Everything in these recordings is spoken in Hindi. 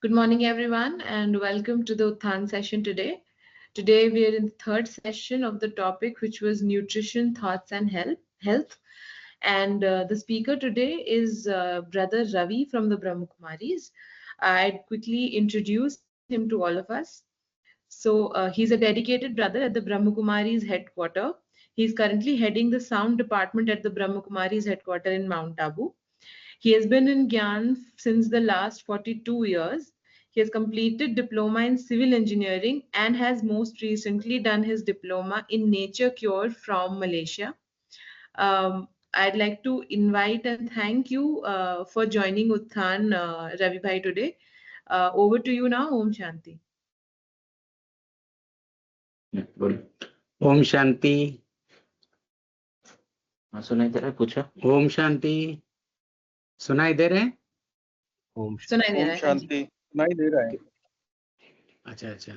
Good morning, everyone, and welcome to the Utthan session today. Today, we are in the third session of the topic, which was nutrition, thoughts, and health. And the speaker today is Brother Ravi from the Brahmakumaris. I'd quickly introduce him to all of us. He's a dedicated brother at the Brahmakumaris headquarter. He's currently heading the sound department at the Brahmakumaris headquarter in Mount Abu. He has been in Gyan since the last 42 years. He has completed diploma in civil engineering and has most recently done his diploma in nature cure from Malaysia. I'd like to invite and thank you for joining Utthan Ravi Bhai today. Over to you now. Om Shanti. Om Shanti. सुनाई दे रहा है? पूछो। ओम शांति। सुनाई दे रहे हैं? सुनाई दे रहा है। ओम शांति सुनाई दे रहा है। अच्छा।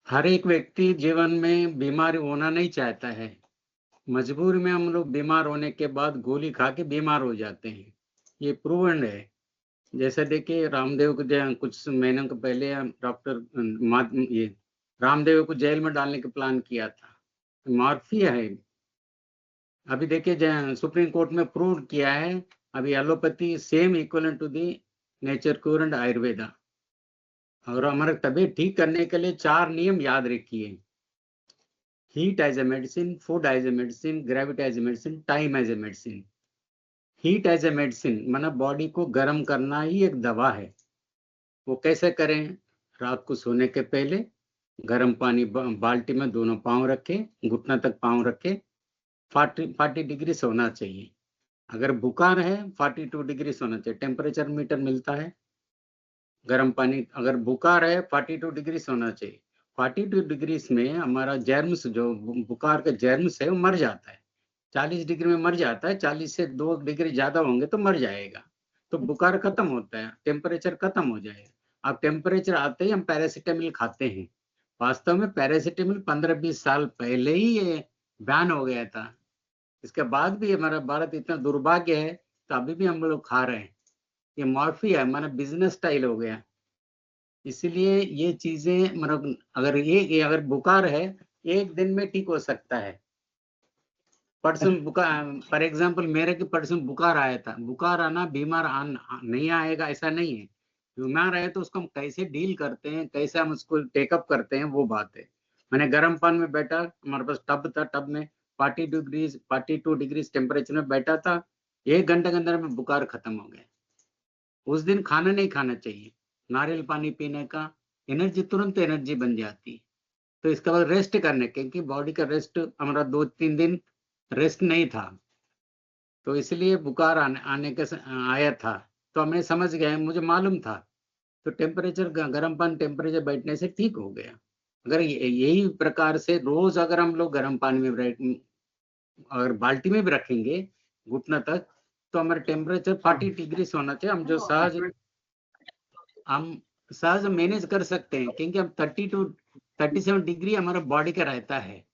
हर एक व्यक्ति जीवन में बीमार होना नहीं चाहता है। मजबूर में हम लोग बीमार होने के बाद गोली खा के बीमार हो जाते हैं। ये प्रूवन है। जैसे देखिए रामदेव को कुछ महीनों के पहले डॉक्टर ये रामदेव को जेल में डालने का प्लान किया था। मॉर्फिया है। अभी देखिए सुप्रीम कोर्ट में प्रूव किया है। अभी allopathy same equivalent to the nature cure and Ayurveda. और हमारा तबीयत ठीक करने के लिए 4 नियम याद रखिए। Heat as a medicine, food as a medicine, gravity as a medicine, time as a medicine. Heat as a medicine माना बॉडी को गर्म करना ही एक दवा है। वो कैसे करें? रात को सोने के पहले गर्म पानी बाल्टी में दोनों पांव रखे, घुटना तक पांव रखे, 40 डिग्री सोना चाहिए। अगर बुखार है 42 डिग्री सोना चाहिए। टेम्परेचर मीटर मिलता है। गर्म पानी अगर बुखार है 42 डिग्री सोना चाहिए। 42 डिग्री में हमारा जर्म्स जो बुखार का जर्म्स है वो मर जाता है। 40 डिग्री में मर जाता है। 40 से 2 डिग्री ज्यादा होंगे तो मर जाएगा। तो बुखार खत्म होता है, टेम्परेचर खत्म हो जाएगा। अब टेम्परेचर आते ही हम पैरासिटामोल खाते हैं। वास्तव में पैरासिटामोल 15-20 साल पहले ही ये बैन हो गया था। इसके बाद भी हमारा भारत इतना दुर्भाग्य है तो अभी भी हम लोग खा रहे हैं। ये मॉर्फिया है, माना बिजनेस स्टाइल हो गया। इसलिए ये चीजें मतलब अगर ये अगर बुखार है 1 दिन में ठीक हो सकता है। परसों बुखार फॉर एग्जाम्पल मेरे के परसों बुखार आया था। बुखार आना बीमार नहीं आएगा ऐसा नहीं है। बीमार आए तो उसको हम कैसे डील करते हैं, कैसे हम उसको टेकअप करते हैं, वो बात है। मैंने गर्म पानी में बैठा, हमारे पास टब था, टब में 42 डिग्री टेम्परेचर में बैठा था। 1 घंटे के अंदर में बुखार खत्म हो गया। उस दिन खाना नहीं खाना चाहिए, नारियल पानी पीने का एनर्जी तुरंत एनर्जी बन जाती। तो इसके बाद रेस्ट करने, क्योंकि बॉडी का रेस्ट हमारा 2-3 दिन रेस्ट नहीं था, तो इसलिए बुखार आने के आया था। तो हमने समझ गए, मुझे मालूम था। तो टेम्परेचर गर्म पानी टेम्परेचर बैठने से ठीक हो गया। अगर यही प्रकार से रोज अगर हम लोग गर्म पानी में अगर बाल्टी में भी रखेंगे घुटना तक, तो हमारा टेम्परेचर 40 डिग्री होना चाहिए। हम सहज मैनेज कर सकते हैं, क्योंकि हम 37 डिग्री हमारा बॉडी का रहता है।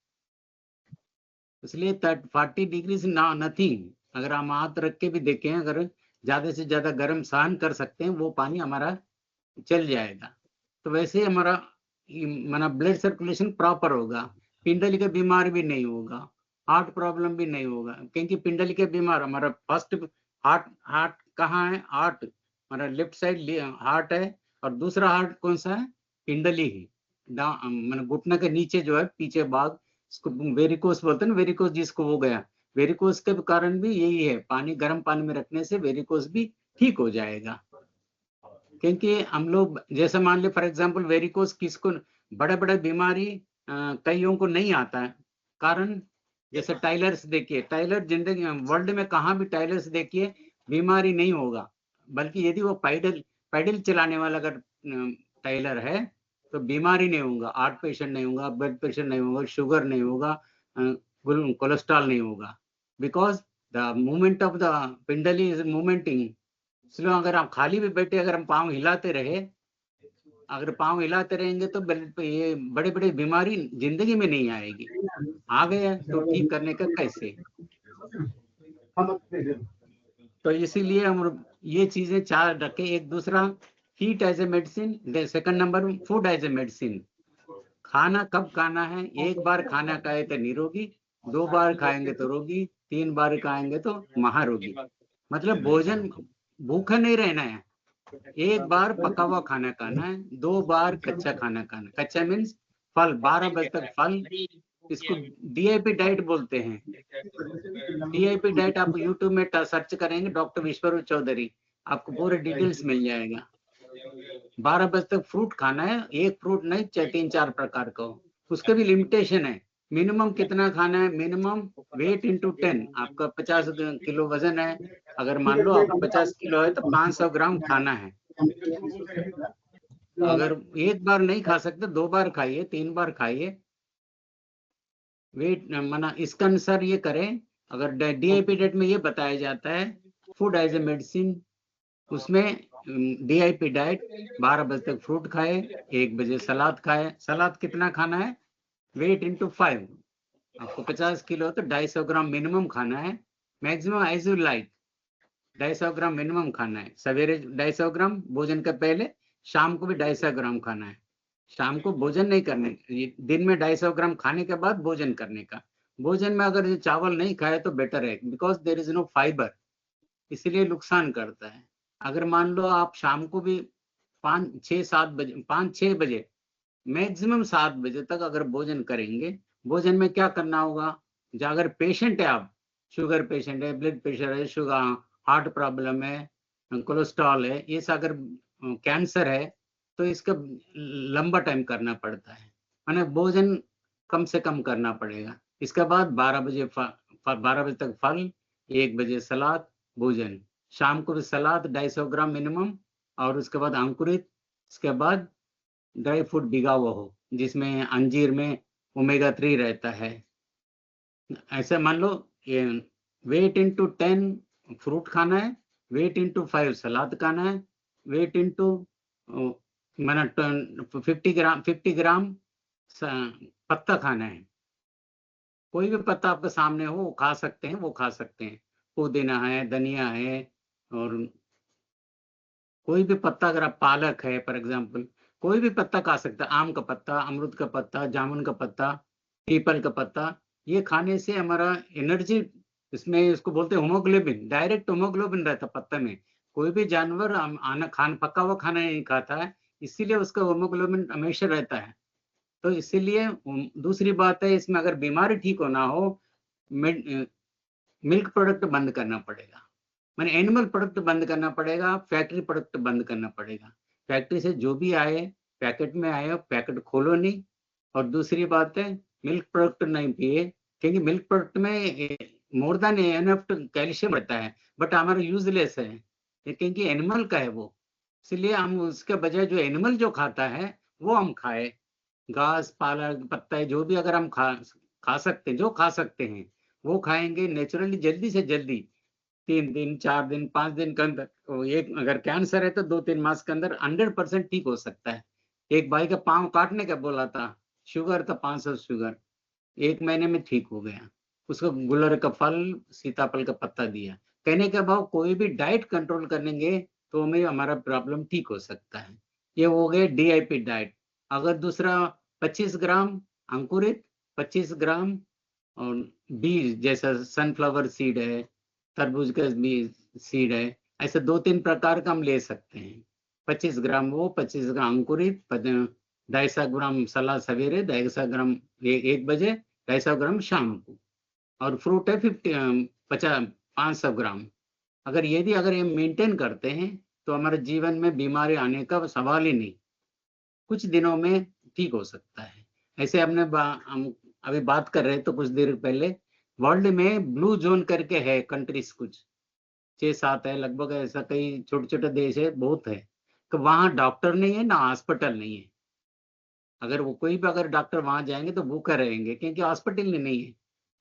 इसलिए 40 डिग्री से नथिंग। अगर हम हाथ रख के भी देखें, अगर ज्यादा से ज्यादा गर्म सहन कर सकते हैं, वो पानी हमारा चल जाएगा। तो वैसे हमारा माना ब्लड सर्कुलेशन प्रॉपर होगा, पिंडली का बीमार भी नहीं होगा, हार्ट प्रॉब्लम भी नहीं होगा। क्योंकि पिंडली के बीमार हमारा फर्स्ट हार्ट कहाँ है? हार्ट हमारा लेफ्ट साइड हार्ट है, और दूसरा हार्ट कौन सा है? पिंडली ही, मतलब घुटने के नीचे जो है पीछे भाग, इसको वेरिकोस बोलते हैं ना। वेरिकोस जिसको हो गया, वेरिकोस के कारण भी यही है, पानी गर्म पानी में रखने से वेरिकोस भी ठीक हो जाएगा। क्योंकि हम लोग जैसे मान ले फॉर एग्जांपल वेरिकोस किसको, बड़े बड़े बीमारी कईयों को नहीं आता है। कारण जैसे टाइलर्स देखिए, टाइलर जिंदगी वर्ल्ड में कहाँ भी टाइलर्स देखिए बीमारी नहीं होगा, बल्कि यदि वो पैडल चलाने वाला अगर टाइलर है तो बीमारी नहीं होगा, हार्ट पेशेंट नहीं होगा, ब्लड प्रेशर नहीं होगा, शुगर नहीं होगा, कोलेस्ट्रॉल नहीं होगा, because the movement of the पिंडली इज मूवमेंटिंग। इसलिए अगर हम खाली भी बैठे, अगर हम पाँव हिलाते रहे, अगर पाँव हिलाते रहेंगे तो ये बड़े बड़े बीमारी जिंदगी में नहीं आएगी। आ गया तो ठीक करने का कैसे? तो इसीलिए हम ये चीजें 4 रखे। एक दूसरा heat as a medicine, second number food as a medicine. खाना कब खाना है? एक बार खाना खाए तो निरोगी, 2 बार खाएंगे तो रोगी, 3 बार खाएंगे तो महारोगी। मतलब भोजन भूखा नहीं रहना है। एक बार पका हुआ खाना खाना है, 2 बार कच्चा खाना खाना। कच्चा मीन्स फल, 12 बजे तक फल, इसको डीआईपी डाइट बोलते हैं। डीआईपी डाइट आप यूट्यूब में सर्च करेंगे, डॉक्टर विश्वरूप चौधरी, आपको पूरे डिटेल्स मिल जाएगा। 12 बजे तक फ्रूट खाना है, एक फ्रूट नहीं, 3-4 प्रकार का हो। उसके भी लिमिटेशन है, मिनिमम कितना खाना है? Minimum weight into 10। आपका 50 किलो वजन है, अगर मान लो आप 50 किलो है तो 500 ग्राम खाना है। अगर एक बार नहीं खा सकते, 2 बार खाइए, 3 बार खाइए। वेट माना इसका अनुसार ये करें। अगर डीआईपी डाइट में ये बताया जाता है फूड एज ए मेडिसिन, उसमें डीआईपी डाइट 12 बजे तक फ्रूट खाए, 1 बजे सलाद खाए। सलाद कितना खाना है? Weight into 5। आपको 50 किलो तो 250 ग्राम मिनिमम खाना है, maximum as you like. 250 gram minimum खाना है। सवेरे 250 ग्राम भोजन के पहले, शाम को भी 250 ग्राम खाना है। शाम को भोजन नहीं करने, दिन में 250 ग्राम खाने के बाद भोजन करने का। भोजन में अगर चावल नहीं खाए तो बेटर है, because there is no fibre, इसलिए नुकसान करता है। अगर मान लो आप शाम को भी 5-6-7 बजे, 5-6 बजे, मैक्सिमम 7 बजे तक अगर भोजन करेंगे, भोजन में क्या करना होगा? जो अगर पेशेंट है, आप शुगर पेशेंट है, ब्लड प्रेशर है, शुगर, हार्ट प्रॉब्लम है, कोलेस्ट्रॉल है, ये अगर कैंसर है, तो इसका लंबा टाइम करना पड़ता है, माने भोजन कम से कम करना पड़ेगा। इसके बाद 12 बजे 12 बजे तक फल, 1 बजे सलाद, भोजन। शाम को भी सलाद 250 ग्राम मिनिमम, और उसके बाद अंकुरित, इसके बाद ड्राई फ्रूट भिगा हुआ हो, जिसमें अंजीर में ओमेगा 3 रहता है। ऐसे मान लो ये वेट इंटू 10 फ्रूट खाना है, वेट इंटू 5 सलाद खाना है, वेट इंटू माना 50 ग्राम पत्ता खाना है। कोई भी पत्ता आपके सामने हो वो खा सकते हैं, वो खा सकते हैं। पुदीना है, धनिया है, और कोई भी पत्ता, अगर आप पालक है फॉर एग्जांपल, कोई भी पत्ता खा सकता है। आम का पत्ता, अमरूद का पत्ता, जामुन का पत्ता, पीपल का पत्ता, ये खाने से हमारा एनर्जी, इसमें इसको बोलते हैं होमोग्लोबिन, डायरेक्ट होमोग्लोबिन रहता है पत्ते में। कोई भी जानवर पका हुआ खाना नहीं खाता है, इसीलिए उसका होमोग्लोबिन हमेशा रहता है। तो इसीलिए दूसरी बात है, इसमें अगर बीमारी ठीक होना हो, मिल्क प्रोडक्ट बंद करना पड़ेगा, मैंने एनिमल प्रोडक्ट बंद करना पड़ेगा, फैक्ट्री प्रोडक्ट बंद करना पड़ेगा। फैक्ट्री से जो भी आए, पैकेट में आए, पैकेट खोलो नहीं। और दूसरी बात है, मिल्क प्रोडक्ट नहीं पिए, क्योंकि मिल्क प्रोडक्ट में मोर देन एनफ कैल्शियम रहता है, बट हमारा यूजलेस है, क्योंकि एनिमल का है वो। इसलिए हम उसके बजाय जो एनिमल जो खाता है वो हम खाए। घास, पालक, पत्ता, जो भी अगर हम खा सकते हैं, जो खा सकते हैं वो खाएंगे नेचुरली, जल्दी से जल्दी 3 दिन, 4 दिन, 5 दिन के अंदर। एक अगर कैंसर है तो 2-3 मास के अंदर 100% ठीक हो सकता है। एक भाई का पाँव काटने का बोला था, शुगर था 500 शुगर, 1 महीने में ठीक हो गया। उसको गुलर का फल, सीताफल का पत्ता दिया। कहने का भाव, कोई भी डाइट कंट्रोल करेंगे तो हमें हमारा प्रॉब्लम ठीक हो सकता है। ये हो गए डीआईपी डाइट। अगर दूसरा 25 ग्राम अंकुरित, 25 ग्राम और बीज, जैसा सनफ्लावर सीड है, तरबूज का बीज सीड है, ऐसे 2-3 प्रकार का हम ले सकते हैं। 25 ग्राम वो, 25 ग्राम अंकुरित, 250 ग्राम सलाद सवेरे, 250 ग्राम 1 बजे, 250 ग्राम शाम को, और फ्रूट है 500 ग्राम। अगर ये मेंटेन करते हैं तो हमारे जीवन में बीमारी आने का सवाल ही नहीं, कुछ दिनों में ठीक हो सकता है। ऐसे हम अभी बात कर रहे, तो कुछ देर पहले वर्ल्ड में ब्लू जोन करके है कंट्रीज, कुछ 6-7 है लगभग, ऐसा कई छोटे छोटे देश है, बहुत है, तो वहाँ डॉक्टर नहीं है ना हॉस्पिटल नहीं है। अगर वो कोई भी अगर डॉक्टर वहां जाएंगे तो भूखे रहेंगे, क्योंकि हॉस्पिटल नहीं है,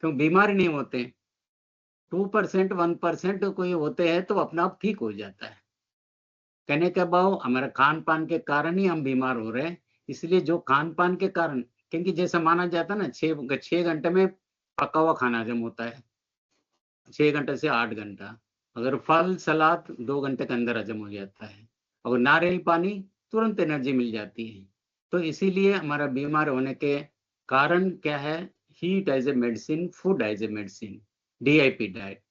क्यों? बीमार नहीं होते। 2% 1% कोई होते हैं तो अपना आप ठीक हो जाता है। कहने का भाव, हमारा खान पान के कारण ही हम बीमार हो रहे हैं। इसलिए जो खान पान के कारण, क्योंकि जैसा माना जाता है ना, 6 घंटे में पका हुआ खाना हजम होता है, 6 घंटे से 8 घंटा। अगर फल सलाद 2 घंटे के अंदर हजम हो जाता है, और नारियल पानी तुरंत एनर्जी मिल जाती है। तो इसीलिए हमारा बीमार होने के कारण क्या है? Heat as a medicine, food as a medicine, DIP diet,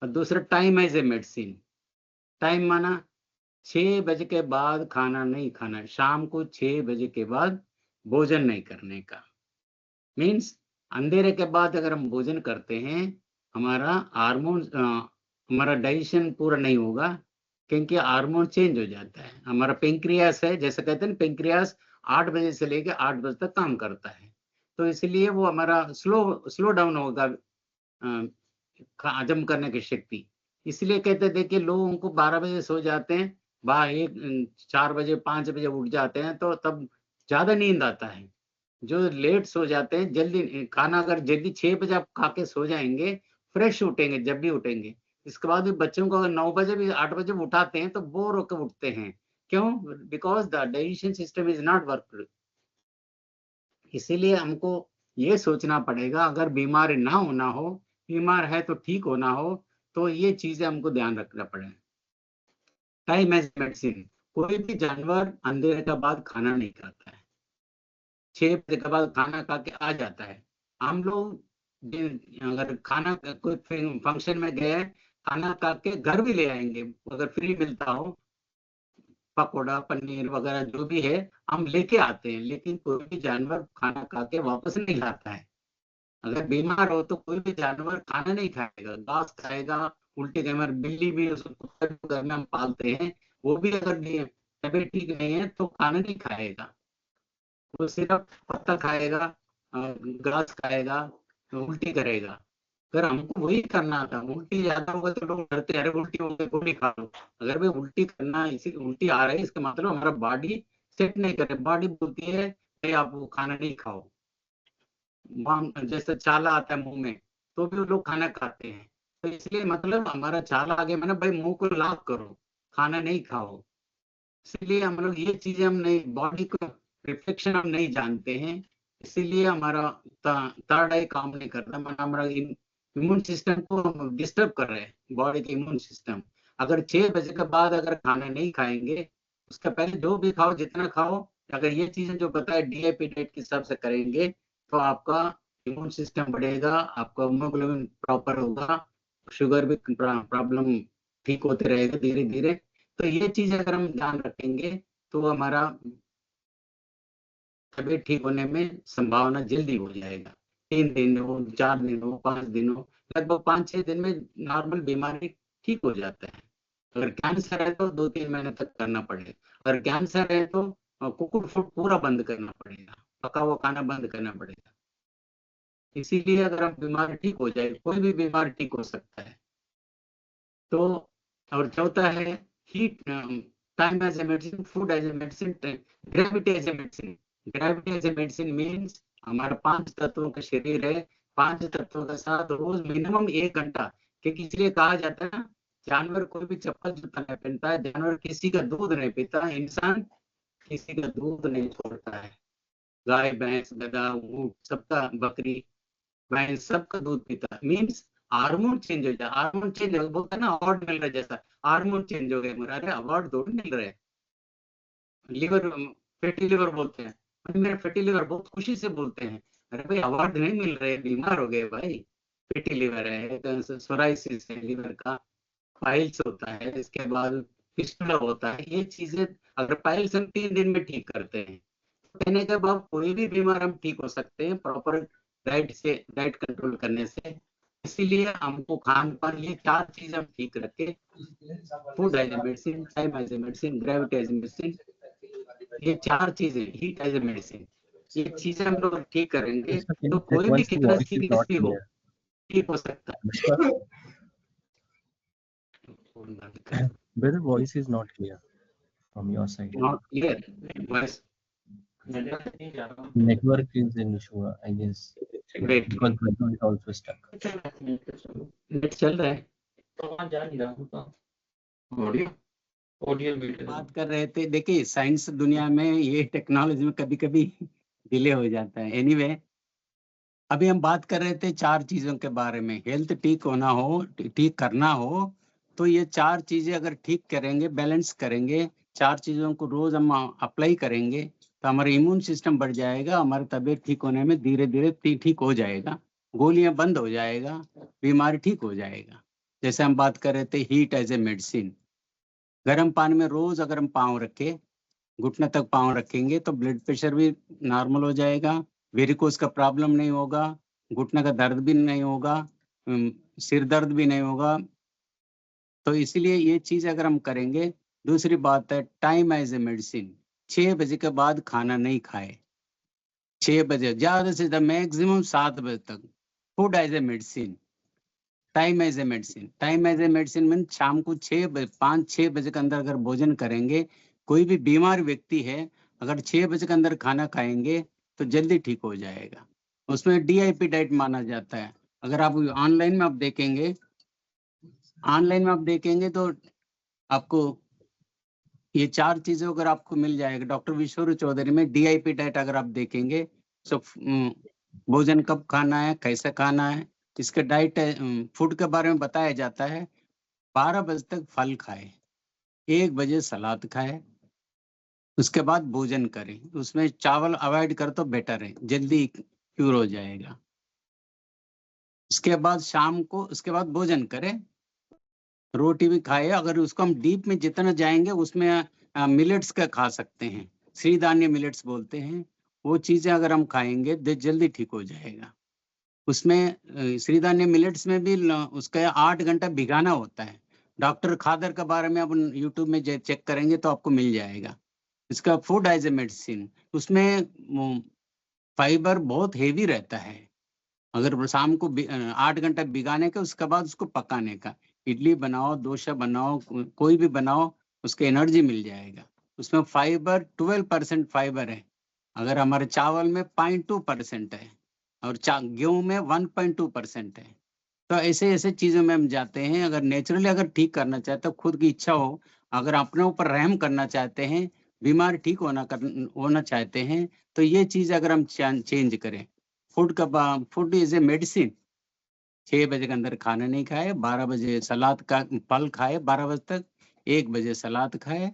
और दूसरा time as a medicine. Time माना 6 बजे के बाद खाना नहीं खाना, शाम को 6 बजे के बाद भोजन नहीं करने का। मीन्स अंधेरे के बाद अगर हम भोजन करते हैं, हमारा हार्मोन हमारा डाइजेशन पूरा नहीं होगा, क्योंकि हार्मोन चेंज हो जाता है। हमारा पेंक्रियास है, जैसे कहते हैं पेंक्रियास 8 बजे से लेकर 8 बजे तक काम करता है, तो इसलिए वो हमारा स्लो डाउन होगा हजम करने की शक्ति। इसलिए कहते हैं, देखिए लोगों को 12 बजे सो जाते हैं, 4 बजे 5 बजे उठ जाते हैं, तो तब ज्यादा नींद आता है। जो लेट सो जाते हैं, जल्दी खाना अगर जल्दी 6 बजे आप खा के सो जाएंगे, फ्रेश उठेंगे जब भी उठेंगे। इसके बाद भी बच्चों को अगर 9 बजे भी 8 बजे भी उठाते हैं तो बोर होकर उठते हैं। क्यों? Because the digestion system is not work. इसीलिए हमको ये सोचना पड़ेगा, अगर बीमार ना होना हो, बीमार है तो ठीक होना हो, तो ये चीजें हमको ध्यान रखना पड़ेगा। Time as medicine. कोई भी जानवर अंधेरे के बाद खाना नहीं खाता है, 6 बजे के बाद खाना खा के आ जाता है। हम लोग अगर खाना कोई फंक्शन में गए, खाना खा के घर भी ले आएंगे, अगर फ्री मिलता हो, पकौड़ा पनीर वगैरह जो भी है हम लेके आते हैं, लेकिन कोई भी जानवर खाना खा के वापस नहीं लाता है। अगर बीमार हो तो कोई भी जानवर खाना नहीं खाएगा, घास खाएगा, उल्टे कैमर। बिल्ली भी, उसको कुत्ता भी घर में हम पालते हैं, वो भी अगर तबीयत ठीक नहीं है तो खाना नहीं खाएगा, वो सिर्फ पत्ता खाएगा, घास खाएगा, उल्टी करेगा। अगर हमको वही करना था, उल्टी ज्यादा होगा तो लोग डरते हैं, अरे उल्टी हो गई गोली खा लो। अगर भाई उल्टी करना, इसी उल्टी आ रही है, इसका मतलब हमारा बॉडी सेट नहीं करे, बॉडी बोलती है भाई आप वो खाना नहीं खाओ। जैसे छाला आता है मुंह में, तो भी वो लोग खाना खाते हैं। तो इसलिए मतलब हमारा छाला आ गया, मैंने भाई मुंह को लॉक करो, खाना नहीं खाओ। इसलिए हम लोग ये चीजें हम नहीं, बॉडी को रिफ्लेक्शन हम नहीं जानते हैं, इसीलिए हमारा थर्ड आई काम नहीं करता, मतलब हमारा इम्यून सिस्टम को हम डिस्टर्ब कर रहे हैं, बॉडी के इम्यून सिस्टम। अगर 6 बजे के बाद अगर खाना नहीं खाएंगे, उसका पहले जो भी खाओ जितना खाओ, अगर ये चीजें जो बताए डीआईपी डाइट के हिसाब से करेंगे, तो आपका इम्यून सिस्टम बढ़ेगा, आपका हीमोग्लोबिन प्रॉपर होगा, शुगर भी प्रॉब्लम ठीक होते रहेगा धीरे धीरे। तो ये चीज अगर हम ध्यान रखेंगे तो हमारा तबीयत ठीक होने में संभावना जल्दी हो जाएगा। 3 दिन हो, 4 दिन हो, 5 दिन हो, लगभग 5-6 दिन में नॉर्मल बीमारी ठीक हो जाता है। अगर कैंसर है तो 2-3 महीने तक करना पड़ेगा। अगर कैंसर है तो कुकुड फूड पूरा बंद करना पड़ेगा, पका हुआ खाना बंद करना पड़ेगा। इसीलिए अगर हम बीमारी ठीक हो जाए, कोई भी बीमारी ठीक हो सकता है। तो और चौथा है heat, time as a medicine, food as a medicine, gravity as a medicine. Gravity as a medicine means हमारा 5 तत्वों का शरीर है, 5 तत्वों के साथ रोज मिनिमम 1 घंटा, क्योंकि इसलिए कहा जाता है ना, जानवर कोई भी चप्पल जूता नहीं पहनता है, जानवर किसी का दूध नहीं पीता, इंसान किसी का दूध नहीं छोड़ता है। गाय भैंस गधा ऊंट सबका, बकरी भैंस सबका दूध पीता है। मीन्स हार्मोन चेंज हो जाए, हार्मोन चेंज हो, बोलता है ना अवार्ड मिल रहा है, जैसा हार्मोन चेंज हो गए मेरा, अरे अवार्ड थोड़ी मिल रहे हैं। लिवर, फैटी लिवर बोलते हैं, अरे मेरा फैटी लिवर, बहुत खुशी से बोलते हैं, अरे भाई अवार्ड नहीं मिल रहे, बीमार हो गए भाई, फैटी लिवर है, सोराइसिस है लिवर का, पाइल्स होता है, इसके बाद फिस्टुला होता है। ये चीजें अगर पाइल्स हम 3 दिन में ठीक करते हैं, कहने के बाद कोई भी बीमार हम ठीक हो सकते हैं प्रॉपर डाइट से, डाइट कंट्रोल करने से। इसीलिए हमको खान पान, ये 4 चीज हम ठीक रखे, food as a medicine, time as a medicine, gravity as a medicine, ये 4 चीजें, हीट एज ए मेडिसिन, ये चीजें हम लोग ठीक करेंगे Mr. Can तो you check कोई भी once the कितना voice is सीरियस not भी हो, clear? ठीक हो सकता Mr. है। Brother, voice is not clear from your side. Not clear voice, Network is an issue, I guess, wait, because network is also stuck. Net चल रहा है। ऑडियो बात कर रहे थे, देखिए साइंस दुनिया में ये टेक्नोलॉजी में कभी कभी डिले हो जाता है। एनीवे अभी हम बात कर रहे थे 4 चीजों के बारे में, हेल्थ ठीक होना हो, ठीक करना हो तो ये 4 चीजें अगर ठीक करेंगे, बैलेंस करेंगे, 4 चीजों को रोज हम अप्लाई करेंगे तो हमारा इम्यून सिस्टम बढ़ जाएगा, हमारी तबीयत ठीक होने में धीरे धीरे ठीक हो जाएगा, गोलियां बंद हो जाएगा, बीमारी ठीक हो जाएगा। जैसे हम बात कर रहे थे हीट एज ए मेडिसिन, गर्म पानी में रोज अगर हम पाँव रखे, घुटने तक पाँव रखेंगे तो ब्लड प्रेशर भी नॉर्मल हो जाएगा, वेरिकोस का प्रॉब्लम नहीं होगा, घुटने का दर्द भी नहीं होगा, सिर दर्द भी नहीं होगा। तो इसलिए ये चीज अगर हम करेंगे। दूसरी बात है टाइम एज ए मेडिसिन, 6 बजे के बाद खाना नहीं खाए, 6 बजे ज्यादा से ज्यादा मैक्सिमम 7 बजे तक। Food as a medicine, time as a medicine, time as a medicine mean शाम को 5-6 बजे के अंदर अगर भोजन करेंगे, कोई भी बीमार व्यक्ति है अगर 6 बजे के अंदर खाना खाएंगे तो जल्दी ठीक हो जाएगा। उसमें DIP डाइट माना जाता है। अगर आप ऑनलाइन में आप देखेंगे, तो आपको ये 4 चीजें अगर आपको मिल जाएगा। डॉक्टर विश्वर चौधरी में DIP डाइट अगर आप देखेंगे तो भोजन कब खाना है, कैसे खाना है, इसके डाइट फूड के बारे में बताया जाता है। 12 बजे तक फल खाए, 1 बजे सलाद खाए, उसके बाद भोजन करें। उसमें चावल अवॉइड कर तो बेटर है, जल्दी क्यूर हो जाएगा। उसके बाद शाम को उसके बाद भोजन करें, रोटी भी खाए। अगर उसको हम डीप में जितना जाएंगे उसमें मिलेट्स का खा सकते हैं, श्रीधान्य मिलेट्स बोलते हैं, वो चीजें अगर हम खाएंगे तो जल्दी ठीक हो जाएगा। उसमें श्रीधान्य मिलेट्स में भी उसका 8 घंटा भिगाना होता है। डॉक्टर खादर के बारे में आप यूट्यूब में चेक करेंगे तो आपको मिल जाएगा। इसका फूड एज ए मेडिसिन, उसमें फाइबर बहुत हेवी रहता है। अगर शाम को 8 घंटा भिगाने का, उसके बाद उसको पकाने का, इडली बनाओ, डोसा बनाओ, कोई भी बनाओ, उसके एनर्जी मिल जाएगा। उसमें फाइबर 12% फाइबर है। अगर हमारे चावल में 0.2% है और गेहूं में 1.2% है। तो ऐसे ऐसे चीजों में हम जाते हैं। अगर नेचुरली अगर ठीक करना चाहते हो, खुद की इच्छा हो, अगर अपने ऊपर रहम करना चाहते हैं, बीमार ठीक होना चाहते हैं, तो ये चीज अगर हम चेंज करें। Food is a medicine. 6 बजे के अंदर खाना नहीं खाए, 12 बजे सलाद का फल खाए, 12 बजे तक, 1 बजे सलाद खाए,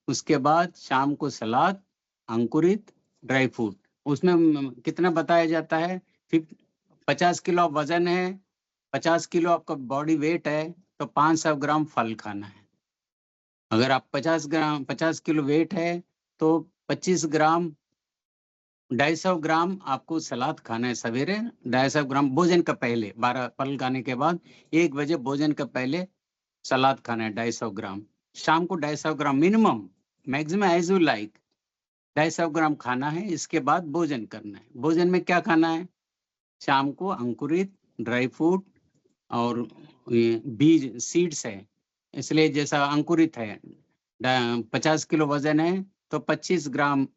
उसके बाद शाम को सलाद, अंकुरित, ड्राई फ्रूट। उसमें कितना बताया जाता है, 50 किलो वजन है, 50 किलो आपका बॉडी वेट है, तो 500 ग्राम फल खाना है। अगर आप 50 किलो वेट है तो 25 ग्राम, 250 ग्राम आपको सलाद खाना है सवेरे, 250 ग्राम भोजन का पहले, 12 फल खाने के बाद 1 बजे भोजन का पहले सलाद खाना है 250 ग्राम। शाम को 250 gram minimum, maximum as you like, 250 gram खाना है। इसके बाद भोजन करना है। भोजन में क्या खाना है, शाम को अंकुरित, ड्राई फ्रूट और बीज, सीड्स है। इसलिए जैसा अंकुरित है, 50 किलो वजन है तो 25 ग्राम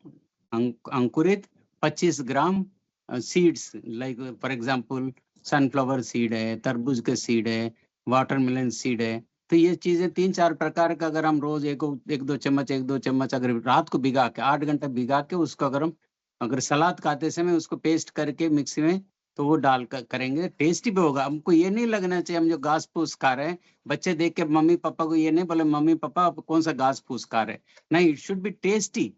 अंकुरित, 25 gram seeds, like for example sunflower seed है, तरबूज के सीड है, वाटरमेलन सीड है। तो ये चीजें 3-4 प्रकार का अगर हम रोज एक दो चम्मच अगर रात को भिगा के, 8 घंटा भिगा के उसको अगर सलाद खाते समय उसको पेस्ट करके मिक्सी में, तो वो डाल कर करेंगे, टेस्टी भी होगा। हमको ये नहीं लगना चाहिए हम जो घास फूस खा रहे हैं, बच्चे देख के मम्मी पापा को ये नहीं बोले मम्मी पापा आप कौन सा घास फूस खा रहे हैं, नहीं, इट शुड बी टेस्टी।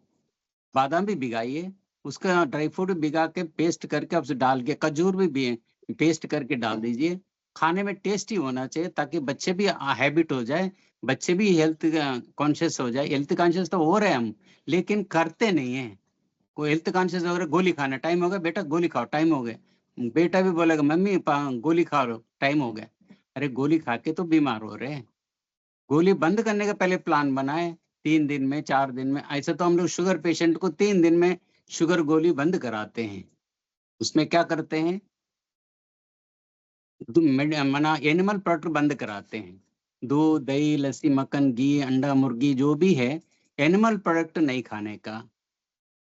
बादाम भी भिगाइए, उसका ड्राई फ्रूट भिगा के पेस्ट करके आप डाल के, खजूर भी पेस्ट करके डाल दीजिए। खाने में टेस्टी होना चाहिए ताकि बच्चे भी हैबिट हो जाए, बच्चे भी हेल्थ कॉन्शियस हो जाए। हेल्थ कॉन्शियस तो हो रहे हैं हम, लेकिन करते नहीं है। कोई हेल्थ कॉन्शियस हो रहा, गोली खाना, टाइम हो गया बेटा गोली खाओ, टाइम हो गया, बेटा भी बोलेगा मम्मी गोली खा लो, टाइम हो गया। अरे गोली खा के तो बीमार हो रहे हैं। गोली बंद करने का पहले प्लान बनाए, 3 दिन में, 4 दिन में। ऐसे तो हम लोग शुगर पेशेंट को 3 दिन में शुगर गोली बंद कराते हैं। उसमें क्या करते हैं, एनिमल प्रोडक्ट बंद कराते हैं, दूध, दही, लस्सी, मक्खन, घी, अंडा, मुर्गी, जो भी है, एनिमल प्रोडक्ट नहीं खाने का।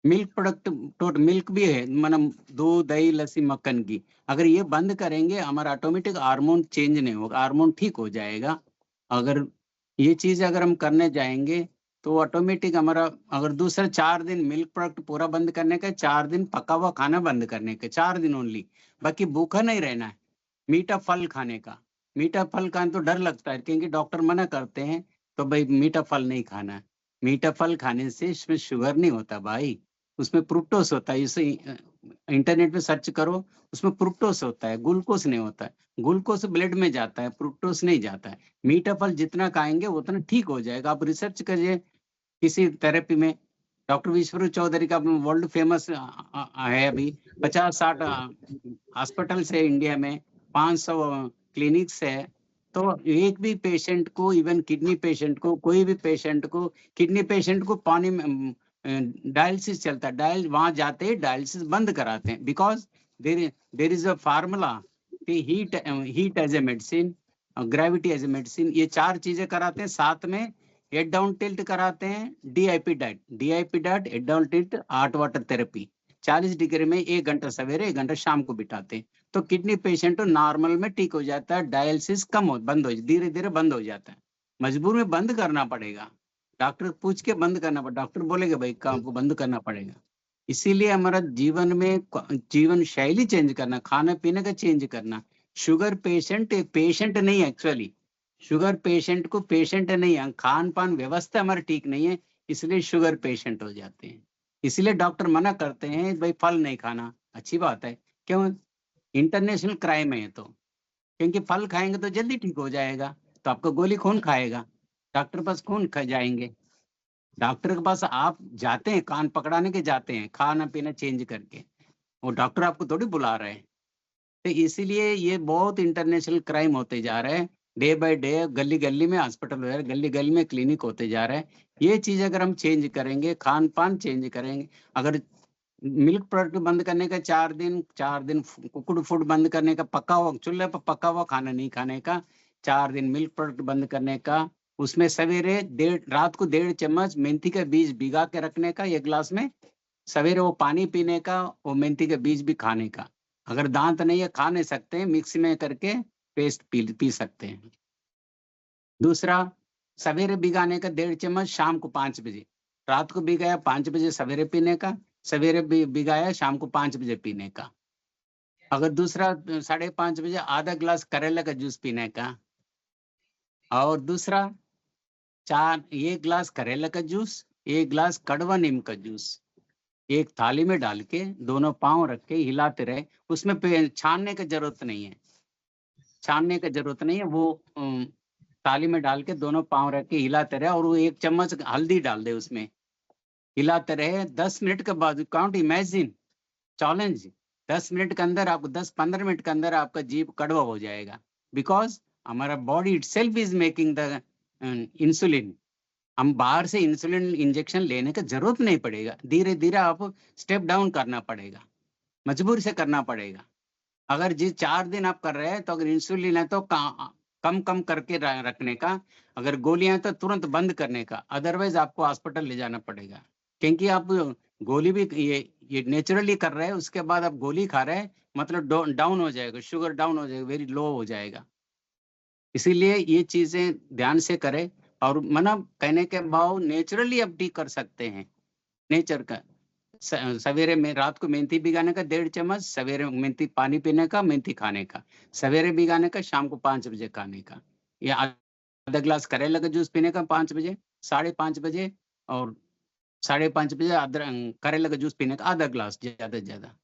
मिल्क प्रोडक्ट, टोट मिल्क भी है, मतलब दूध, दही, लस्सी, मक्खन, घी, अगर ये बंद करेंगे हमारा ऑटोमेटिक हार्मोन चेंज नहीं होगा, हार्मोन ठीक हो जाएगा। अगर ये चीज अगर हम करने जाएंगे तो ऑटोमेटिक हमारा, अगर दूसरा 4 दिन मिल्क प्रोडक्ट पूरा बंद करने का, 4 दिन पका हुआ खाना बंद करने का, 4 दिन ओनली, बाकी भूखा नहीं रहना है। मीठा फल खाने का, मीठा फल खाने तो डर लगता है, क्योंकि डॉक्टर मना करते हैं तो भाई मीठा फल नहीं खाना। मीठा फल खाने से इसमें शुगर नहीं होता भाई, उसमें फ्रुक्टोस होता है। इसे इंटरनेट पे सर्च करो, उसमें फ्रुक्टोस होता है, ग्लूकोस नहीं होता है। ग्लूकोस ब्लड में जाता है, फ्रुक्टोस नहीं जाता है। मीठा फल जितना खाएंगे उतना ठीक हो जाएगा। आप रिसर्च करिए किसी थेरेपी में। डॉक्टर विश्वरूप चौधरी का वर्ल्ड फेमस है अभी, 50-60 हॉस्पिटल है इंडिया में, 500 क्लिनिक्स है। तो एक भी पेशेंट को, इवन किडनी पेशेंट को, कोई भी पेशेंट को, किडनी पेशेंट को पानी में डायलिसिस चलता है, वहां जाते ही डायलिसिस बंद कराते हैं, because there is a formula कि heat as a medicine, gravity as a medicine, ये 4 चीजें कराते हैं। साथ में हेड डाउन टिल्ट कराते हैं, DIP diet, head down tilt, hot water therapy, 40 degree में 1 घंटा सवेरे 1 घंटा शाम को बिताते हैं। तो किडनी पेशेंट नॉर्मल में ठीक हो जाता है, डायलिसिस बंद हो, धीरे धीरे बंद हो जाता है। मजबूर में बंद करना पड़ेगा, डॉक्टर पूछ के बंद करना पड़ेगा, डॉक्टर बोलेगा भाई काम को बंद करना पड़ेगा। इसीलिए हमारा जीवन में जीवन शैली चेंज करना, खाने पीने का चेंज करना। शुगर पेशेंट एक पेशेंट नहीं है एक्चुअली, शुगर पेशेंट को पेशेंट नहीं है, खान पान व्यवस्था हमारी ठीक नहीं है, इसलिए शुगर पेशेंट हो जाते हैं। इसलिए डॉक्टर मना करते हैं भाई फल नहीं खाना। अच्छी बात है, क्यों? इंटरनेशनल क्राइम है तो, क्योंकि फल खाएंगे तो जल्दी ठीक हो जाएगा। तो आपको गोली कौन खाएगा? डॉक्टर पास कौन जाएंगे? डॉक्टर के पास आप जाते हैं, कान पकड़ाने के जाते हैं, खाना पीना चेंज करके, और डॉक्टर आपको थोड़ी बुला रहे हैं। तो इसीलिए ये बहुत इंटरनेशनल क्राइम होते जा रहे हैं, डे बाय डे। गली गली में हॉस्पिटल हो रहा है, गली गली में क्लिनिक होते जा रहे हैं। ये चीज अगर हम चेंज करेंगे, खान पान चेंज करेंगे, अगर मिल्क प्रोडक्ट बंद करने का 4 दिन, कुकुड़ फूड बंद करने का, पका हुआ चूल्हे पर पका हुआ खाना नहीं खाने का, 4 दिन मिल्क प्रोडक्ट बंद करने का, उसमें सवेरे रात को 1.5 चम्मच मेथी का बीज भिगा के रखने का 1 गिलास में, सवेरे वो पानी पीने का, वो मेथी का बीज भी खाने का। अगर दांत नहीं है, खा नहीं सकते, मिक्सी में करके पेस्ट पी सकते हैं। दूसरा, सवेरे भिगाने का 1.5 चम्मच, शाम को 5 बजे, रात को भिगाया 5 बजे सवेरे पीने का, सवेरे भिगाया शाम को 5 बजे पीने का। अगर दूसरा 5:30 बजे आधा गिलास करेला का जूस पीने का। और दूसरा 1 गिलास करेला का जूस, 1 गिलास कड़वा नीम का जूस, एक थाली में डाल के दोनों पांव रख के हिलाते रहे। उसमें छानने की जरूरत नहीं है, छानने की जरूरत नहीं है। वो थाली में डाल के दोनों पांव रख के हिलाते रहे, और वो 1 चम्मच हल्दी डाल दे उसमें, हिलाते रहे। 10 मिनट के बाद, काउंट, इमेजिन, चैलेंज, 10 मिनट के अंदर आपको, 10-15 मिनट के अंदर आपका जीभ कड़वा हो जाएगा। बिकॉज हमारा body itself is making the insulin. हम बाहर से इंसुलिन इंजेक्शन लेने का जरूरत नहीं पड़ेगा, धीरे धीरे आप स्टेप डाउन करना पड़ेगा, मजबूर से करना पड़ेगा। अगर जिस 4 दिन आप कर रहे हैं, तो अगर इंसुलिन है तो कम कम करके रखने का, अगर गोलियां हैं तो तुरंत बंद करने का, अदरवाइज आपको हॉस्पिटल ले जाना पड़ेगा। क्योंकि आप गोली भी ये नेचुरली कर रहे हैं, उसके बाद आप गोली खा रहे हैं, मतलब डाउन हो जाएगा, शुगर डाउन हो जाएगा, वेरी लो हो जाएगा। इसीलिए ये चीजें ध्यान से करें। और मना कहने के भाव नेचुरली आप ठीक कर सकते हैं, नेचर का। सवेरे में, रात को मेथी भिगाने का 1.5 चम्मच, सवेरे मेथी पानी पीने का, मेथी खाने का, सवेरे भिगाने का, शाम को 5 बजे खाने का, या आधा गिलास करेला का जूस पीने का 5 बजे, 5:30 बजे, और 5:30 बजे करेला का जूस पीने का, आधा गिलास, ज्यादा से ज्यादा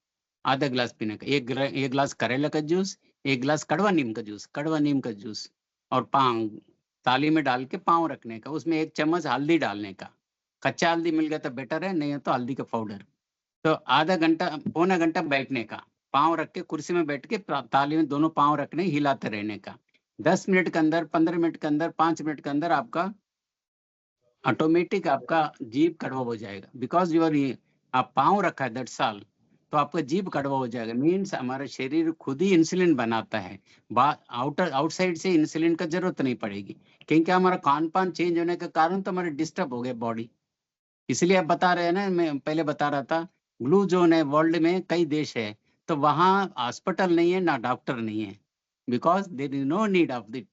आधा गिलास पीने का। 1 गिलास करेला का जूस, 1 गिलास कड़वा नीम का जूस, और थाली में डाल के पाँव रखने का, उसमें 1 चम्मच हल्दी डालने का। कच्चा हल्दी मिल गया तो बेटर है, नहीं है तो हल्दी का पाउडर। तो आधा घंटा, पौना घंटा बैठने का, पाँव रख के कुर्सी में बैठ के थाली में दोनों पाँव रखने, हिलाते रहने का। 10 मिनट के अंदर, 15 मिनट के अंदर, 5 मिनट के अंदर आपका ऑटोमेटिक आपका जीभ कड़वा हो जाएगा। बिकॉज आप पाँव रखा है 10 साल, तो आपका जीभ कड़वा हो जाएगा। मीन्स हमारा शरीर खुद ही इंसुलिन बनाता है, आउटसाइड से इंसुलिन का जरूरत नहीं पड़ेगी, क्योंकि हमारा खान पान चेंज होने के कारण तो हमारे डिस्टर्ब हो गए बॉडी। इसलिए आप बता रहे हैं ना, मैं पहले बता रहा था, ब्लू जोन है वर्ल्ड में, कई देश है, तो वहाँ हॉस्पिटल नहीं है ना डॉक्टर नहीं है, because there is no need of it.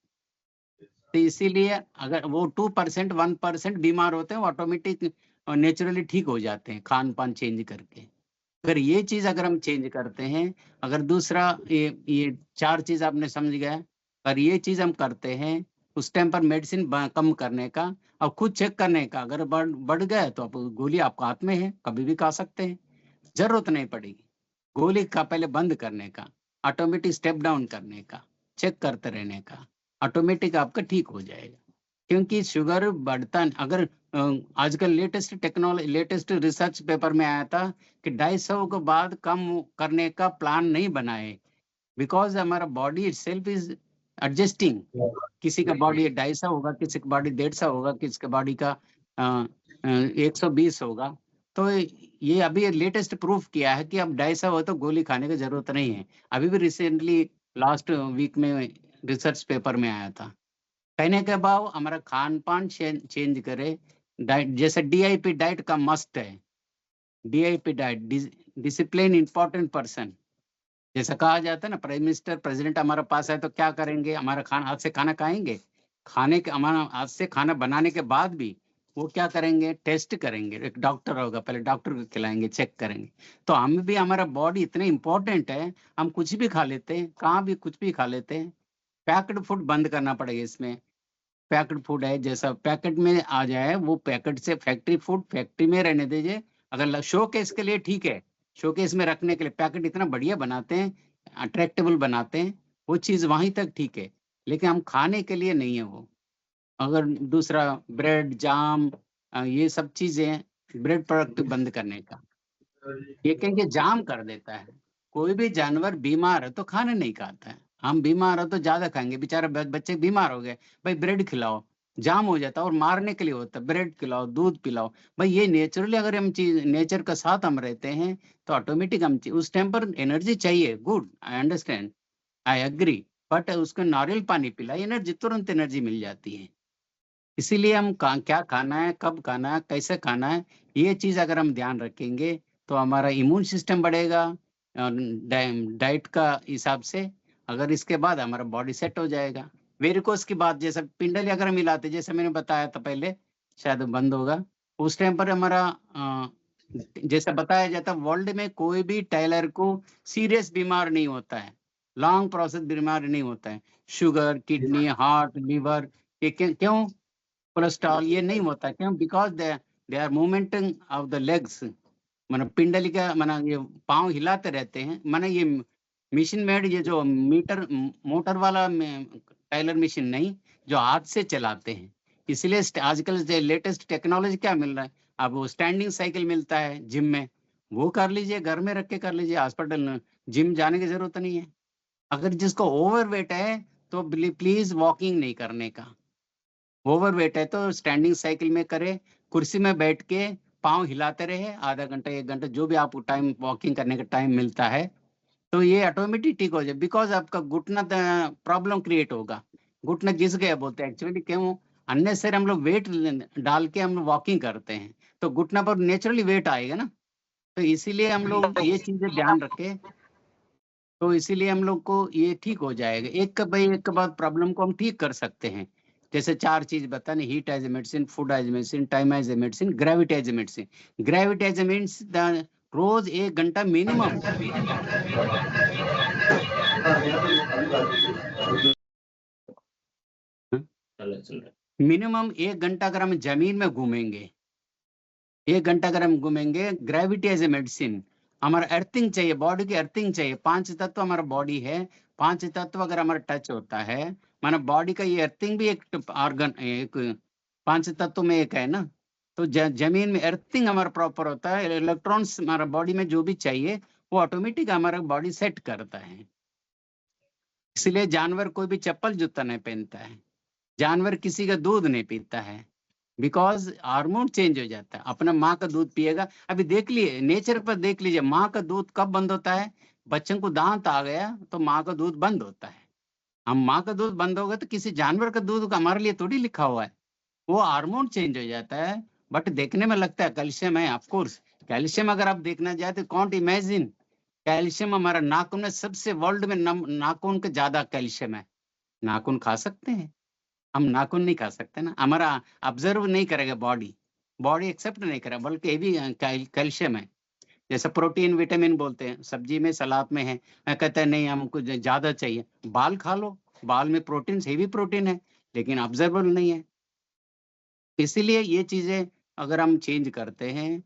तो इसीलिए अगर वो 2%, 1% बीमार होते हैं, वो ऑटोमेटिक और नेचुरली ठीक हो जाते हैं खान पान चेंज करके। अगर ये चीज अगर हम चेंज करते हैं, अगर दूसरा ये 4 चीज आपने समझ गया, और ये चीज हम करते हैं उस टाइम पर मेडिसिन कम करने का और खुद चेक करने का। अगर बढ़ गया तो आप गोली आपको हाथ में है, कभी भी खा सकते हैं, जरूरत नहीं पड़ेगी गोली का पहले बंद करने का, ऑटोमेटिक स्टेप डाउन करने का, चेक करते रहने का, ऑटोमेटिक आपका ठीक हो जाएगा। क्योंकि शुगर बढ़ता अगर आजकल latest technology latest research paper में आया था कि 250 के बाद कम करने का प्लान नहीं बनाए, बिकॉज हमारा बॉडी इटसेल्फ इज एडजस्टिंग। किसी का बॉडी 250 होगा, किसी का बॉडी 150 होगा, किसी का बॉडी का 120 होगा। तो ये अभी लेटेस्ट प्रूफ किया है कि अब 250 हो तो गोली खाने की जरूरत नहीं है। अभी भी रिसेंटली लास्ट वीक में रिसर्च पेपर में आया था। कहने के बाद हमारा खान पान चेंज करे, डाइट जैसे DIP डाइट का मस्ट है। DIP diet discipline important person, जैसा कहा जाता है ना, प्राइम मिनिस्टर प्रेसिडेंट हमारे पास है तो क्या करेंगे, हमारा खाना हाथ से खाना खाएंगे, खाने के हमारा हाथ से खाना बनाने के बाद भी वो क्या करेंगे, टेस्ट करेंगे। एक डॉक्टर होगा, पहले डॉक्टर को खिलाएंगे, चेक करेंगे। तो हम भी, हमारा बॉडी इतने इंपॉर्टेंट है, हम कुछ भी खा लेते हैं, कहाँ भी कुछ भी खा लेते हैं। पैक्ड फूड बंद करना पड़ेगा इसमें। पैक्ड फूड है, जैसा पैकेट में आ जाए वो पैकेट से, फैक्ट्री फूड फैक्ट्री में रहने दीजिए। अगर शो केस के लिए ठीक है, शो केस में रखने के लिए पैकेट इतना बढ़िया बनाते हैं, अट्रैक्टेबल बनाते हैं, वो चीज वहीं तक ठीक है, लेकिन हम खाने के लिए नहीं है वो। अगर दूसरा ब्रेड जाम ये सब चीजें, ब्रेड प्रोडक्ट बंद करने का, ये क्योंकि जाम कर देता है। कोई भी जानवर बीमार है तो खाना नहीं खाता है, हम बीमार हो तो ज्यादा खाएंगे। बेचारे बच्चे बीमार हो गए, भाई ब्रेड खिलाओ, जाम हो जाता है और मारने के लिए होता है, ब्रेड खिलाओ, दूध पिलाओ। भाई ये नेचुरली अगर हम चीज नेचर का साथ हम रहते हैं तो ऑटोमेटिक हम उस टाइम पर एनर्जी चाहिए, good, I understand, I agree, but उसको नारियल पानी पिला, एनर्जी तुरंत एनर्जी मिल जाती है। इसीलिए हम क्या खाना है, कब खाना है, कैसे खाना है, ये चीज अगर हम ध्यान रखेंगे तो हमारा इम्यून सिस्टम बढ़ेगा डाइट का हिसाब से। अगर इसके बाद हमारा बॉडी सेट हो जाएगा। वेरिकोस की बात, जैसे पिंडली अगर हम मिलाते, जैसे मैंने बताया था पहले, शायद बंद होगा उस टाइम पर हमारा जैसे बताया जाता, वर्ल्ड में कोई भी टेलर को सीरियस बीमार नहीं होता है, लॉन्ग प्रोसेस बीमार नहीं होता है। शुगर, किडनी, हार्ट, लीवर, क्यों, कोलेस्ट्रॉल, ये नहीं होता। क्यों? Because they are movement of the legs, माना पिंडली का, माना ये पांव हिलाते रहते हैं। माना ये मशीन मेड, ये जो मोटर वाला टाइलर मशीन नहीं, जो हाथ से चलाते हैं। इसलिए आजकल लेटेस्ट टेक्नोलॉजी क्या मिल रहा है, अब वो स्टैंडिंग साइकिल मिलता है जिम में, वो कर लीजिए, घर में रख के कर लीजिए, हॉस्पिटल जिम जाने की जरूरत नहीं है। अगर जिसको ओवरवेट है तो प्लीज वॉकिंग नहीं करने का, ओवरवेट है तो स्टैंडिंग साइकिल में करे, कुर्सी में बैठ के पाँव हिलाते रहे, आधा घंटा 1 घंटा जो भी आपको टाइम वॉकिंग करने का टाइम मिलता है, तो ये ऑटोमेटिक ठीक हो जाए। बिकॉज आपका घुटना प्रॉब्लम क्रिएट होगा, घुटना घिस गया बोलते हैं एक्चुअली, क्यों, अननेसेसरी हम लोग वेट डाल के हम वॉकिंग करते हैं तो घुटना पर नेचुरली वेट आएगा ना। तो इसीलिए हम लोग ये चीजें ध्यान रखें, तो इसीलिए हम लोग को ये ठीक हो जाएगा। एक के बाद प्रॉब्लम को हम ठीक कर सकते हैं। जैसे 4 चीज बताने, heat as a medicine, food as a medicine, time as a medicine, gravity as a medicine. Gravity as a means रोज 1 घंटा मिनिमम, मिनिमम 1 घंटा अगर हम जमीन में घूमेंगे, 1 घंटा अगर हम घूमेंगे, ग्रेविटी एज ए मेडिसिन। हमारा अर्थिंग चाहिए, बॉडी की अर्थिंग चाहिए। 5 तत्व हमारा बॉडी है, 5 तत्व अगर हमारा टच होता है, माना बॉडी का ये अर्थिंग भी एक ऑर्गन, एक 5 तत्व में एक है ना। तो जमीन में अर्थिंग हमारा प्रॉपर होता है, इलेक्ट्रॉन्स हमारा बॉडी में जो भी चाहिए वो ऑटोमेटिक हमारा बॉडी सेट करता है। इसलिए जानवर कोई भी चप्पल जूता नहीं पहनता है, जानवर किसी का दूध नहीं पीता है, बिकॉज हार्मोन चेंज हो जाता है। अपना माँ का दूध पिएगा, अभी देख लिए नेचर पर, देख लीजिए माँ का दूध कब बंद होता है, बच्चों को दांत आ गया तो माँ का दूध बंद होता है। हम माँ का दूध बंद होगा तो किसी जानवर का दूध हमारे लिए थोड़ी लिखा हुआ है, वो हार्मोन चेंज हो जाता है। बट देखने में लगता है कैल्शियम है, ऑफकोर्स कैल्शियम अगर आप देखना चाहते तो कॉन्ट इमेजिन, कैल्शियम हमारा नाखून में सबसे, वर्ल्ड में नाखून का ज्यादा कैल्शियम है। नाखून खा सकते हैं हम, नाखून नहीं खा सकते ना, हमारा ऑब्जर्व नहीं करेगा बॉडी, बॉडी एक्सेप्ट नहीं करेगा, बल्कि ये भी कैल्शियम है। जैसे प्रोटीन विटामिन बोलते हैं, सब्जी में सलाद में है, कहते हैं नहीं हमको ज्यादा चाहिए, बाल खा लो, बाल में प्रोटीन, हेवी प्रोटीन है लेकिन ऑब्जर्वेबल नहीं है। इसीलिए ये चीजें अगर हम चेंज करते हैं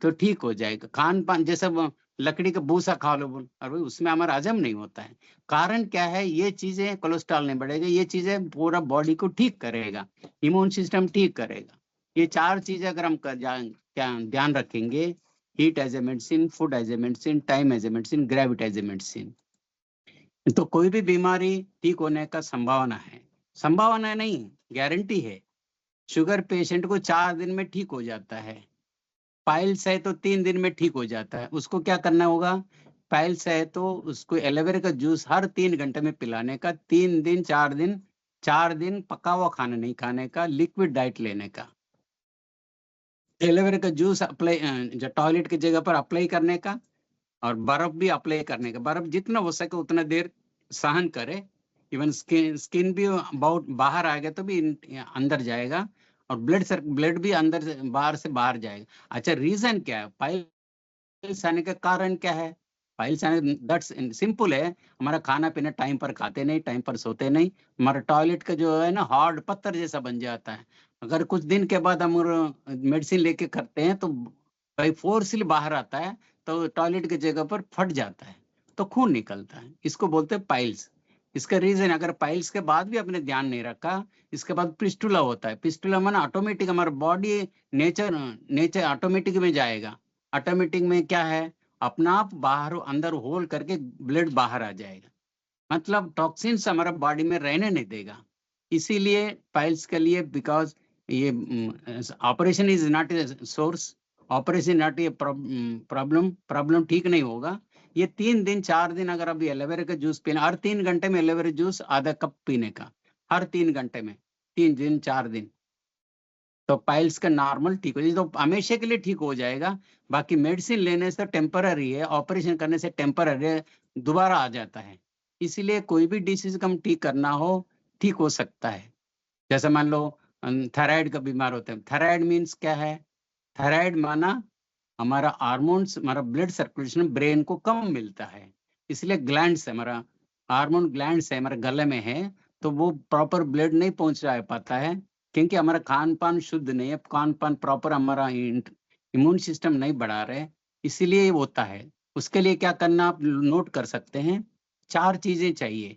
तो ठीक हो जाएगा। खान पान जैसे वो लकड़ी का भूसा खा लो बोल, और भाई उसमें हमारा हजम नहीं होता है। कारण क्या है? ये चीजें कोलेस्ट्रॉल नहीं बढ़ेगा, ये चीजें पूरा बॉडी को ठीक करेगा, इम्यून सिस्टम ठीक करेगा। ये 4 चीजें अगर हम ध्यान रखेंगे, heat as a medicine, food as a medicine, time as a medicine, gravity as a medicine, तो कोई भी बीमारी ठीक होने का संभावना है। संभावना नहीं, गारंटी है। शुगर पेशेंट को 4 दिन में ठीक हो जाता है, पाइल्स है तो 3 दिन में ठीक हो जाता है। उसको क्या करना होगा? पाइल्स है तो उसको एलोवेरा का जूस हर 3 घंटे में पिलाने का, 3 दिन 4 दिन पका हुआ खाना नहीं खाने का, लिक्विड डाइट लेने का। एलोवेरा का जूस अप्लाई जो टॉयलेट की जगह पर अप्लाई करने का, और बर्फ भी अप्लाई करने का। बर्फ जितना हो सके उतना देर सहन करे। इवन स्किन भी बहुत बाहर आएगा तो भी अंदर जाएगा, और ब्लड भी अंदर से बाहर जाएगा। अच्छा, रीजन क्या है पाइल्स आने का? कारण क्या है पाइल्स आने? दैट्स सिंपल है, हमारा खाना पीना टाइम पर खाते नहीं, टाइम पर सोते नहीं, हमारा टॉयलेट का जो है ना हार्ड पत्थर जैसा बन जाता है। अगर कुछ दिन के बाद हम मेडिसिन लेके करते हैं तो भाई फोर्सली बाहर आता है, तो टॉयलेट की जगह पर फट जाता है तो खून निकलता है, इसको बोलते हैं पाइल्स। इसका रीजन, अगर पाइल्स के बाद भी आपने ध्यान नहीं रखा, इसके बाद पिस्टुला होता है। पिस्टुला माना ऑटोमेटिक हमारा बॉडी नेचर ऑटोमेटिक में जाएगा। ऑटोमेटिक में क्या है? अपना आप बाहर अंदर होल करके ब्लड बाहर आ जाएगा, मतलब टॉक्सिन्स हमारा बॉडी में रहने नहीं देगा। इसीलिए पाइल्स के लिए, बिकॉज ये operation is not a source, operation not a problem ठीक नहीं होगा। ये 3 दिन 4 दिन अगर अभी एलोवेरा का जूस पीना, हर 3 घंटे में एलोवेरा जूस आधा कप पीने का, हर 3 घंटे में 3 दिन 4 दिन, तो पाइल्स का नॉर्मल ठीक हो जाए, तो हमेशा के लिए ठीक हो जाएगा। बाकी मेडिसिन लेने से टेम्पररी है, ऑपरेशन करने से टेम्पररी दोबारा आ जाता है। इसीलिए कोई भी डिसीज हम ठीक करना हो, ठीक हो सकता है। जैसे मान लो थायराइड का बीमार होते हैं। थायराइड मीन्स क्या है? थायराइड माना हमारा हार्मोन्स, हमारा ब्लड सर्कुलेशन ब्रेन को कम मिलता है, इसलिए ग्लैंड्स, हमारा हार्मोन ग्लैंड्स है हमारे गले में है, तो वो प्रॉपर ब्लड नहीं पहुंच पाता है, क्योंकि हमारा खान पान शुद्ध नहीं है, खान पान प्रॉपर हमारा इम्यून सिस्टम नहीं बढ़ा रहे, इसीलिए ये होता है। उसके लिए क्या करना आप नोट कर सकते हैं, 4 चीजें चाहिए।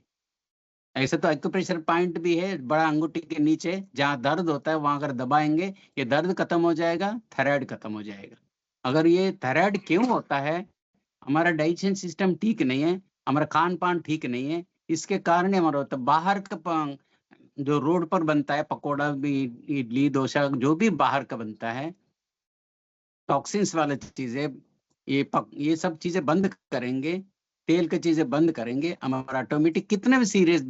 ऐसे तो एक्यूप्रेशर पॉइंट भी है बड़ा अंगूठी के नीचे, जहाँ दर्द होता है वहां अगर दबाएंगे ये दर्द खत्म हो जाएगा, थायराइड खत्म हो जाएगा। अगर ये थायराइड क्यों होता है? हमारा डाइजेशन सिस्टम ठीक नहीं है, हमारा खान पान ठीक नहीं है, इसके कारण हमारा होता है। बाहर का जो रोड पर बनता है पकोड़ा भी, इडली डोसा, जो भी बाहर का बनता है, टॉक्सिन्स वाले चीजें, ये सब चीजें बंद करेंगे, तेल की चीजें बंद करेंगे, हमारा ऑटोमेटिक कितने भी सीरियस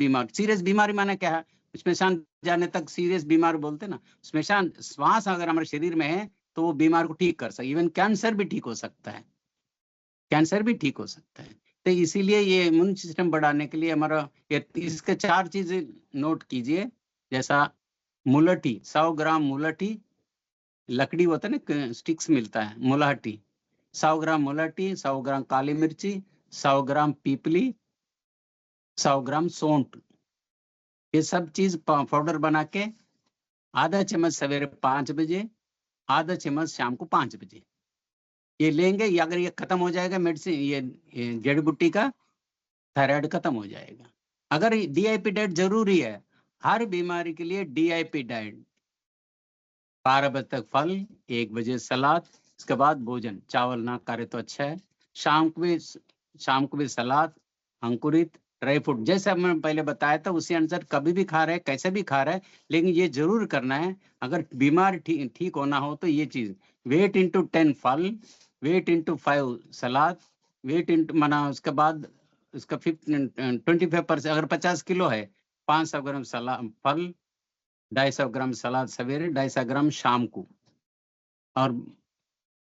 बीमारी माने क्या है? स्मशान जाने तक सीरियस बीमार बोलते ना, स्मशान श्वास अगर हमारे शरीर में है तो वो बीमार को ठीक कर सकता है। इवन कैंसर भी ठीक हो सकता है, कैंसर भी ठीक हो सकता है। तो इसीलिए ये इम्यून सिस्टम बढ़ाने के लिए हमारा इसके 4 चीजें नोट कीजिए। जैसा मुलठी, 100 ग्राम मुलठी, लकड़ी होता है ना, स्टिक्स मिलता है, मुलाठी, 100 ग्राम मुलाठी, 100 ग्राम काली मिर्ची, 100 ग्राम पीपली, 100 ग्राम सौंठ, ये सब चीज पाउडर बना के आधा चम्मच सवेरे 5 बजे, आधा चम्मच शाम को 5 बजे ये लेंगे। या अगर ये खत्म हो जाएगा मेडिसिन, ये जड़ी बूटी का, थायराइड खत्म हो जाएगा। अगर डीआईपी डाइट जरूरी है हर बीमारी के लिए, डीआईपी डाइट 12 बजे तक फल, 1 बजे सलाद, इसके बाद भोजन, चावल ना करे तो अच्छा है। शाम को भी सलाद, अंकुरित ड्राई फ्रूट, जैसे मैंने पहले बताया था उसी अनुसार कभी भी खा रहे हैं, कैसे भी खा रहे हैं, लेकिन ये जरूर करना है। अगर बीमार ठीक होना हो तो ये चीज, वेट इंटू 10 फल, वेट इंटू 5 सलाद, वेट इंटू माना उसके बाद उसका 25%, अगर 50 किलो है 500 ग्राम फल, 250 ग्राम सलाद सवेरे, 250 ग्राम शाम को, और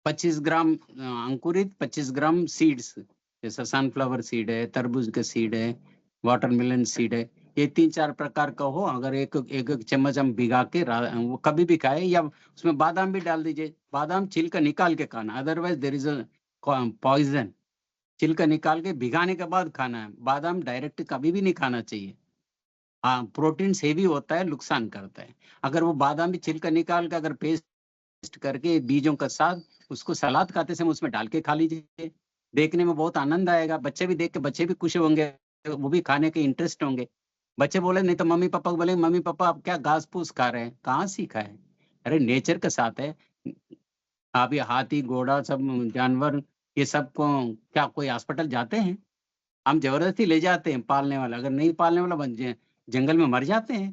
25 ग्राम अंकुरित, 25 ग्राम सीड्स, जैसा सनफ्लावर सीड है, तरबूज का सीड है, वाटरमेलन सीड है, ये 3-4 प्रकार का हो। अगर एक चम्मच हम भिगा के वो कभी भी खाए, या उसमें बादाम भी डाल दीजिए, बादाम छिलका निकाल के खाना, otherwise there is a poison. छिलका निकाल के भिगाने के बाद खाना है, बादाम डायरेक्ट कभी भी नहीं खाना चाहिए। प्रोटीन हेवी होता है, नुकसान करता है। अगर वो बादाम भी छिलका निकाल के अगर पेस्ट करके बीजों के साथ उसको सलाद खाते समय उसमें डाल के खा लीजिए, देखने में बहुत आनंद आएगा। बच्चे भी देख के बच्चे भी खुश होंगे, वो भी खाने के इंटरेस्ट होंगे। बच्चे बोले नहीं तो मम्मी पापा को बोले मम्मी पापा आप क्या घास फूस खा रहे हैं, कहाँ सीखा है? अरे नेचर के साथ है। आप ये हाथी घोड़ा सब जानवर ये सब को क्या कोई हॉस्पिटल जाते हैं? हम जबरदस्ती ले जाते हैं पालने वाला, अगर नहीं पालने वाला जंगल में मर जाते हैं?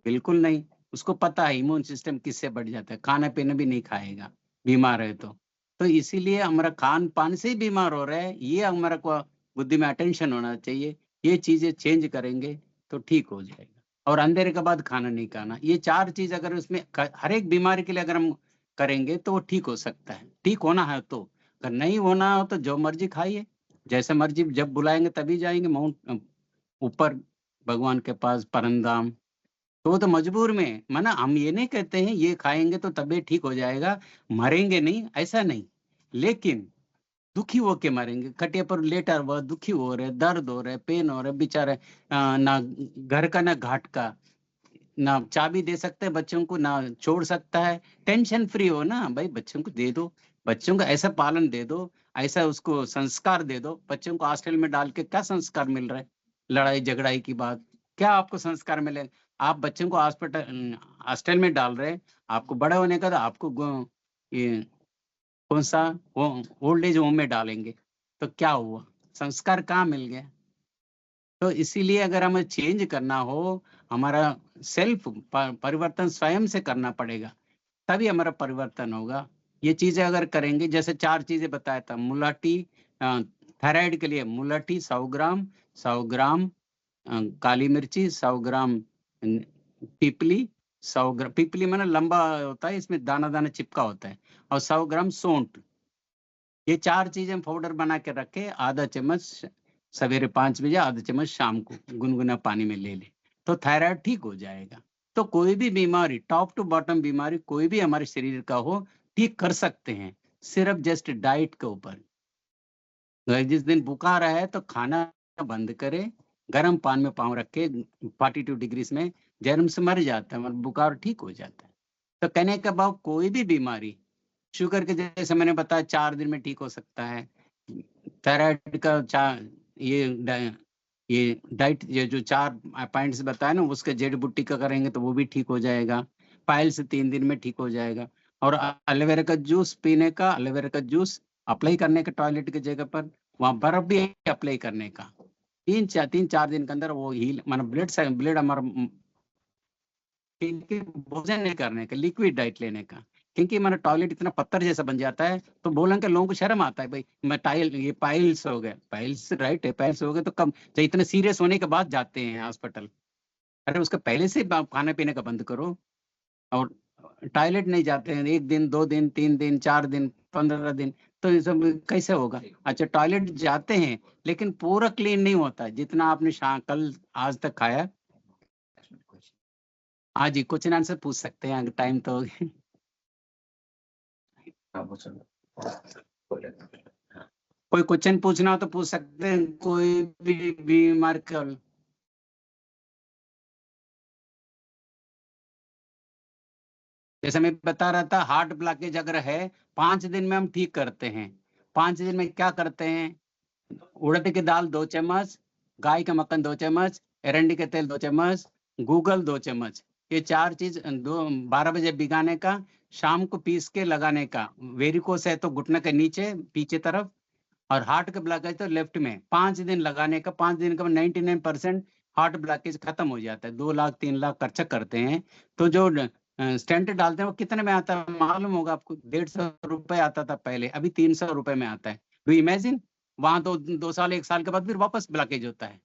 बिल्कुल नहीं। उसको पता है इम्यून सिस्टम किससे बढ़ जाता है, खाना पीना भी नहीं खाएगा बीमार है तो इसीलिए हमारा खान पान से ही बीमार हो रहा है। ये हमारा को बुद्धि में अटेंशन होना चाहिए, ये चीजें चेंज करेंगे तो ठीक हो जाएगा। और अंधेरे के बाद खाना नहीं खाना, ये 4 चीज अगर उसमें हर एक बीमारी के लिए अगर हम करेंगे तो वो ठीक हो सकता है। ठीक होना है तो, अगर नहीं होना हो तो जो मर्जी खाइए, जैसे मर्जी, जब बुलाएंगे तभी जाएंगे माउंट ऊपर भगवान के पास परमधाम। तो वो तो मजबूर में माना, हम ये नहीं कहते हैं ये खाएंगे तो तबीयत ठीक हो जाएगा, मरेंगे नहीं ऐसा नहीं, लेकिन दुखी होके मरेंगे। खटिया पर लेटा हुआ दुखी हो रहे, दर्द हो रहे, पेन हो रहे, बेचारे ना घर का ना घाट का, ना चाबी दे सकते हैं बच्चों को, ना छोड़ सकता है। टेंशन फ्री हो ना भाई, बच्चों को दे दो, बच्चों को ऐसा पालन दे दो, ऐसा उसको संस्कार दे दो। बच्चों को हॉस्टल में डाल के क्या संस्कार मिल रहा है? लड़ाई झगड़ाई की बात, क्या आपको संस्कार मिले? आप बच्चों को हॉस्टल में डाल रहे, आपको बड़ा होने का तो आपको ये कौन सा ओल्ड एज होम में डालेंगे, तो क्या हुआ? संस्कार कहाँ मिल गया? तो इसीलिए अगर हमें चेंज करना हो, हमारा सेल्फ परिवर्तन स्वयं से करना पड़ेगा, तभी हमारा परिवर्तन होगा। ये चीजें अगर करेंगे, जैसे 4 चीजें बताया था, मुलाटी थायराइड के लिए मुलाटी 100 ग्राम, 100 ग्राम काली मिर्ची, 100 ग्राम पीपली, 100 ग्राम पीपली माना लंबा होता है, इसमें दाना दाना चिपका होता है, और 100 ग्राम सौंठ। ये 4 चीजें पाउडर बना के रखे, आधा चम्मच सवेरे 5 बजे, आधा चम्मच शाम को गुनगुना पानी में ले ले, तो थायराइड ठीक हो जाएगा। तो कोई भी बीमारी, टॉप टू बॉटम बीमारी कोई भी हमारे शरीर का हो, ठीक कर सकते हैं, सिर्फ जस्ट डाइट के ऊपर। जिस दिन बुखार है तो खाना बंद करे, गर्म पानी में पाँव रखे 42 डिग्री में, जर्म से मर जाता है और बुखार ठीक हो जाता है। तो कहने का भाव कोई भी बीमारी, शुगर के जैसे मैंने बताया 4 दिन में ठीक हो सकता है, थायराइड का ये डाइट, ये जो 4 पॉइंट्स बताए ना, उसके जड़ी बूटी का करेंगे तो वो भी ठीक हो जाएगा, पाइल्स 3 दिन में ठीक हो जाएगा। और एलोवेरा का जूस पीने का, एलोवेरा का जूस अप्लाई करने का टॉयलेट की जगह पर, वहाँ बर्फ भी अप्लाई करने का, 3-4 दिन के अंदर वो हील, माना ब्लड हमारा, भोजन नहीं करने का, लिक्विड डाइट लेने का, क्योंकि हमारा टॉयलेट इतना पत्थर जैसा बन जाता है, तो बोलेंगे लोगों को शर्म आता है, भाई मैं ये पाइल्स हो गए, पाइल्स राइट है, पाइल्स हो गए तो कब, जब इतने सीरियस होने के बाद जाते हैं हॉस्पिटल। अरे उसका पहले से खाने पीने का बंद करो। और टॉयलेट नहीं जाते हैं 1 दिन 2 दिन 3 दिन 4 दिन 15 दिन, तो ये सब कैसे होगा? अच्छा टॉयलेट जाते हैं लेकिन पूरा क्लीन नहीं होता है, जितना आपने कल आज तक खाया। हाँ जी, क्वेश्चन आंसर पूछ सकते हैं, टाइम तो हो गया। कोई क्वेश्चन पूछना हो तो पूछ सकते हैं, कोई भी बीमार कर। जैसे मैं बता रहा था, हार्ट ब्लॉकेज अगर है 5 दिन में हम ठीक करते हैं। 5 दिन में क्या करते हैं? उड़द की दाल 2 चम्मच, गाय का मक्खन 2 चम्मच, एरंडी के तेल 2 चम्मच, गूगल 2 चम्मच, ये 4 चीज 12 बजे भिगाने का, शाम को पीस के लगाने का। वेरिकोस है तो घुटने के नीचे पीछे तरफ, और हार्ट का ब्लॉकेज तो लेफ्ट में। 5 दिन लगाने का, 5 दिन का 99% हार्ट ब्लॉकेज खत्म हो जाता है। 2 लाख 3 लाख खर्चा करते हैं, तो जो स्टेंट डालते हैं वो कितने में आता है मालूम होगा आपको? 150 रुपए आता था पहले, अभी 300 रुपए में आता है। Do imagine? वहां तो 2 साल 1 साल के बाद फिर वापस ब्लॉकेज होता है।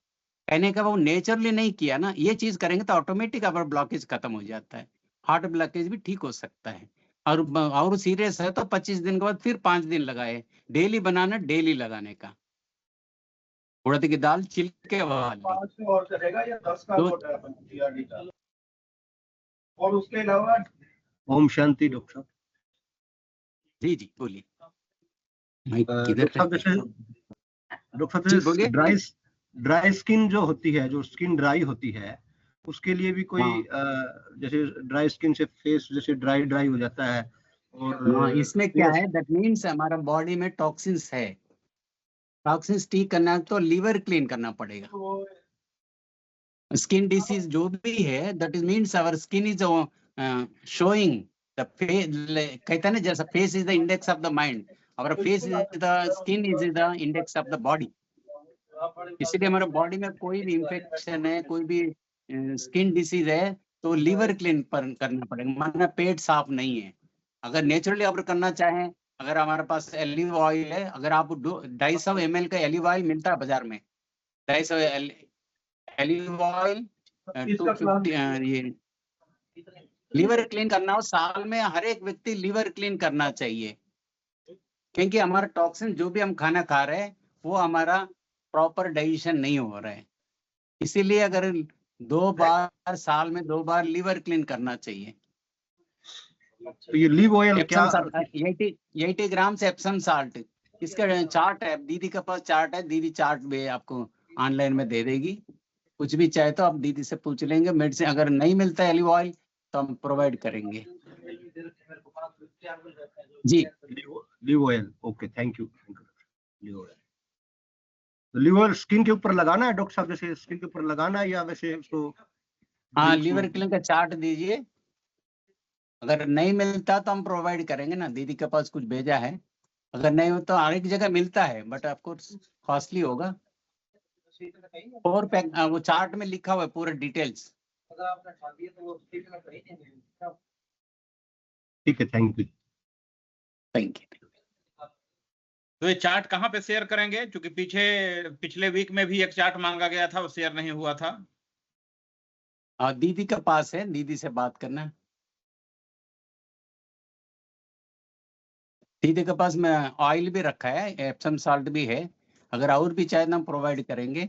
कहने का वो नेचुरली नहीं किया ना, ये चीज करेंगे तो ऑटोमेटिक अब ब्लॉकेज खत्म हो जाता है, हार्ट ब्लॉकेज भी ठीक हो सकता है। और सीरियस है तो 25 दिन के बाद फिर 5 दिन लगाए, डेली बनाना, डेली लगाने का। उड़द की दाल छिलके वाली। 5 और करेगा या 10 का ऑर्डर अपन टीआरडी का, और उसके अलावा ओम शांति। डॉक्टर साहब जी जी बोलिए। किधर डॉक्टर साहब, बोलिए। ड्राई स्किन जो होती है, जो स्किन ड्राई होती है, उसके लिए भी कोई जैसे ड्राई स्किन से फेस जैसे ड्राई हो जाता है और इसमें क्या है, दैट मीन्स हमारा बॉडी में टॉक्सिन्स है। टॉक्सिन्स ठीक करना है तो लीवर क्लीन करना पड़ेगा। स्किन डिसीज जो भी है, that is means our skin is showing the face, कहते हैं ना, जैसा face is the index of the mind, our face is the skin is the index of the body. इसलिए हमारे बॉडी में कोई भी इंफेक्शन है, कोई भी स्किन डिसीज है, तो लीवर क्लीन करना पड़ेगा, माना पेट साफ नहीं है। अगर नेचुरली आप करना चाहें, अगर हमारे पास एलिव ऑयल है, अगर आप 250 ml का एलिव ऑयल मिलता है बाजार में, 250 एलिव ऑयल 250, ये लीवर क्लीन करना हो, साल में हर एक व्यक्ति लीवर क्लीन करना चाहिए, क्योंकि हमारा टॉक्सिन जो भी हम खाना खा रहे हैं वो हमारा प्रॉपर डाइजेशन नहीं हो रहा है। इसीलिए अगर 2 बार साल में 2 बार लीवर क्लीन करना चाहिए। तो ये लीव ऑयल क्या? 80 ग्राम से एप्सम साल्ट, इसका चार्ट है, दीदी के पास चार्ट है, दीदी चार्ट भी आपको ऑनलाइन में दे देगी। कुछ भी चाहे तो आप दीदी से पूछ लेंगे। मेडिसिन अगर नहीं मिलता है एलिव ऑयल तो हम प्रोवाइड करेंगे जी। Leave oil, okay, thank you. Leave oil, leave oil skin के ऊपर लगाना है डॉक्टर साहब, जैसे स्किन के ऊपर लगाना है या वैसे उसको? हाँ, लीवर क्लीन का चार्ट दीजिए। अगर नहीं मिलता तो हम प्रोवाइड करेंगे ना, दीदी के पास कुछ भेजा है। अगर नहीं हो तो हर एक जगह मिलता है, बट ऑफकोर्स कॉस्टली होगा। 4 पैक वो चार्ट में लिखा हुआ है पूरा डिटेल्स। ठीक है, थैंक यू। Thank you. तो ये चार्ट कहाँ पे शेयर करेंगे? क्योंकि पिछले वीक में भी एक चार्ट मांगा गया था, वो शेयर नहीं हुआ था। दीदी के पास है, दीदी से बात करना। दीदी के पास में ऑयल भी रखा है, एप्सम साल्ट भी है, अगर और भी चाहे तो हम प्रोवाइड करेंगे।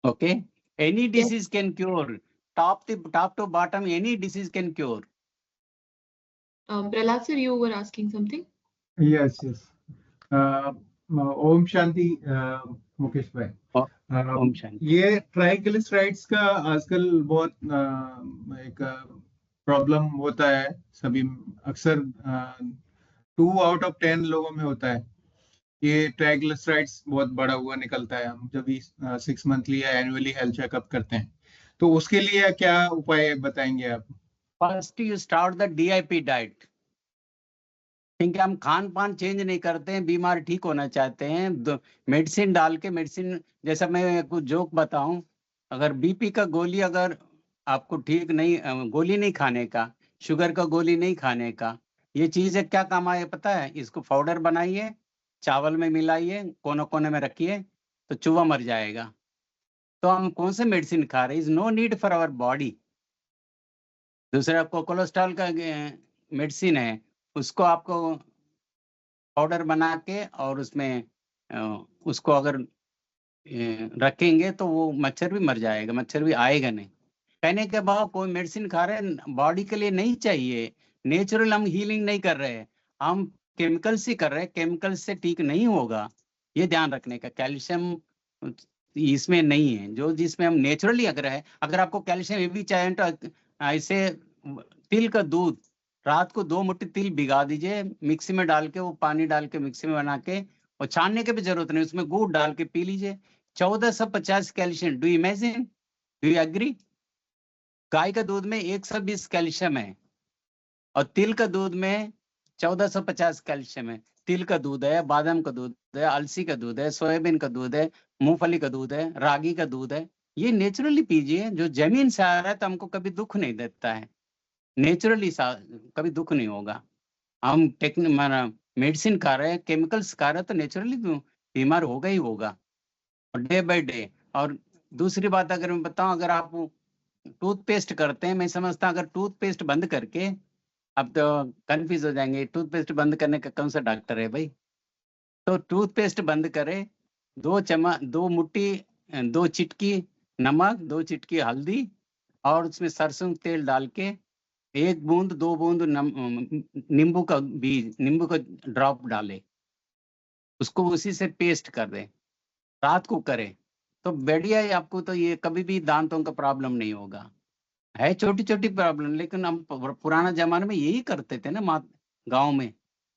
Okay, any disease can cure, top to bottom, any disease can cure. Prahlad sir, you were asking something? Yes. Om Shanti Mukesh भाई। ओम शांति। ये ट्राइग्लिसराइड्स का आजकल बहुत एक प्रॉब्लम होता है, सभी अक्सर 2 out of 10 लोगों में होता है। ये ट्राइग्लिसराइड्स बहुत बड़ा हुआ निकलता है, हम जब भी 6 मंथली या एनुअली हेल्थ चेकअप करते हैं, तो उसके लिए क्या उपाय बताएंगे आप? First you start the DIP diet, क्योंकि हम खान पान चेंज नहीं करते हैं, बीमार ठीक होना चाहते हैं। मेडिसिन डाल के, मेडिसिन जैसा मैं कुछ जोक बताऊं, अगर BP का गोली अगर आपको ठीक नहीं, गोली नहीं खाने का, शुगर का गोली नहीं खाने का, ये चीज़ क्या काम आए पता है? इसको पाउडर बनाइए, चावल में मिलाइए, कोने कोने में रखिए, तो चूहा मर जाएगा। तो हम कौन से मेडिसिन खा रहे हैं? Is no need for our body. दूसरा आपको कोलेस्ट्रॉल का मेडिसिन है, उसको आपको पाउडर बना के और उसमें उसको अगर रखेंगे तो वो मच्छर भी मर जाएगा, मच्छर भी आएगा नहीं। कहने के बाद कोई मेडिसिन खा रहे हैं, बॉडी के लिए नहीं चाहिए। नेचुरल हम हीलिंग नहीं कर रहे हैं, हम केमिकल से कर रहे हैं, केमिकल से ठीक नहीं होगा, ये ध्यान रखने का। कैल्शियम इसमें नहीं है, जो जिसमें हम नेचुरली अगर आपको कैल्शियम ये भी चाहिए तो ऐसे तिल का दूध, रात को 2 मुट्ठी तिल भिगा दीजिए, मिक्सी में डाल के, वो पानी डाल के मिक्सी में बना के, और छानने की भी जरूरत नहीं, उसमें गुड़ डाल के पी लीजिए। 1450 calcium, do imagine, do you agree? गाय का दूध में 120 कैल्शियम है और तिल का दूध में 1450 कैल्शियम है। तिल का दूध है, बादाम का दूध है, अलसी का दूध है, सोयाबीन का दूध है, मूंगफली का दूध है, रागी का दूध है। ये नेचुरली पीजिए, जो जमीन से आ रहा है तो हमको कभी दुख नहीं देता है, नेचुरली कभी दुख नहीं होगा। हम मेडिसिन खा रहे हैं, केमिकल्स खा रहे हैं, तो नेचुरली बीमार होगा ही होगा, और डे बाय डे। और दूसरी बात अगर मैं बताऊं, अगर आप टूथपेस्ट करते हैं, मैं समझता अगर टूथपेस्ट बंद करके, अब तो कंफ्यूज हो जाएंगे, टूथपेस्ट बंद करने का कौन सा डॉक्टर है भाई? तो टूथपेस्ट बंद करे, 2 मुट्ठी 2 चिटकी नमक, 2 चिटकी हल्दी, और उसमें सरसों तेल डाल के 1 बूंद 2 बूंद नींबू का बीज, नींबू का ड्रॉप डाले, उसको उसी से पेस्ट कर दे, रात को करे, तो बढ़िया है, आपको तो ये कभी भी दांतों का प्रॉब्लम नहीं होगा। है छोटी छोटी प्रॉब्लम, लेकिन हम पुराना जमाने में यही करते थे ना गांव में।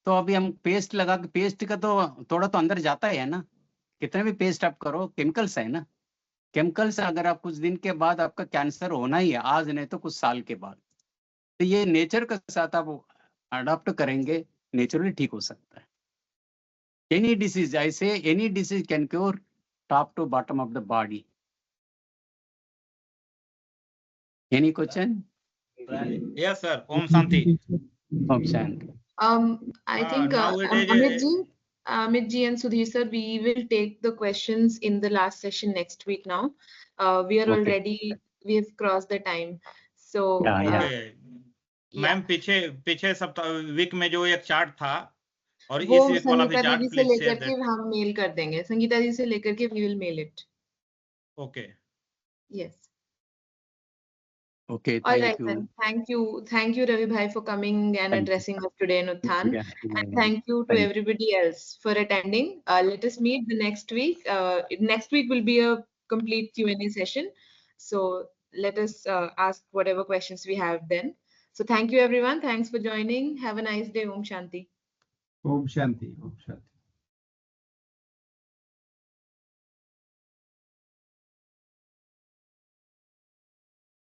तो अभी हम पेस्ट लगा के, पेस्ट का तो थोड़ा तो अंदर जाता है ना, कितने भी पेस्ट आप करो केमिकल्स है ना, केमिकल्स अगर आप कुछ दिन के बाद आपका कैंसर होना ही है, आज नहीं तो कुछ साल के बाद। तो ये नेचर के साथ आप अडॉप्ट करेंगे, नेचुरली ठीक हो सकता है। Any disease, I say any disease can cure top to bottom of the body. Any question? Yes, sir. Om Shanti. Om Shanti. I think Nowadays, Amit ji and Sudhir sir, we will take the questions in the last session next week now. We are Okay. already, we have crossed the time. So, Yeah, yeah. okay. yeah. Ma'am पीछे सप्ताह वीक में जो एक चार्ट था और वो इस वीक वाला भी संगीता चार्ट दीदी से प्लीज शेयर लेकर के दैट। हम मेल कर देंगे, संगीता दीदी से लेकर के we will mail it. Okay Yes. Okay, All thank right you. then. Thank you Ravi bhai for coming and Thank you. addressing us today in Utthan. Yeah, And thank you to Thank you. everybody else for attending. Let us meet the next week. Next week will be a complete Q&A session. So let us ask whatever questions we have then. So thank you everyone. Thanks for joining. Have a nice day. Om Shanti. Om Shanti. Om Shanti.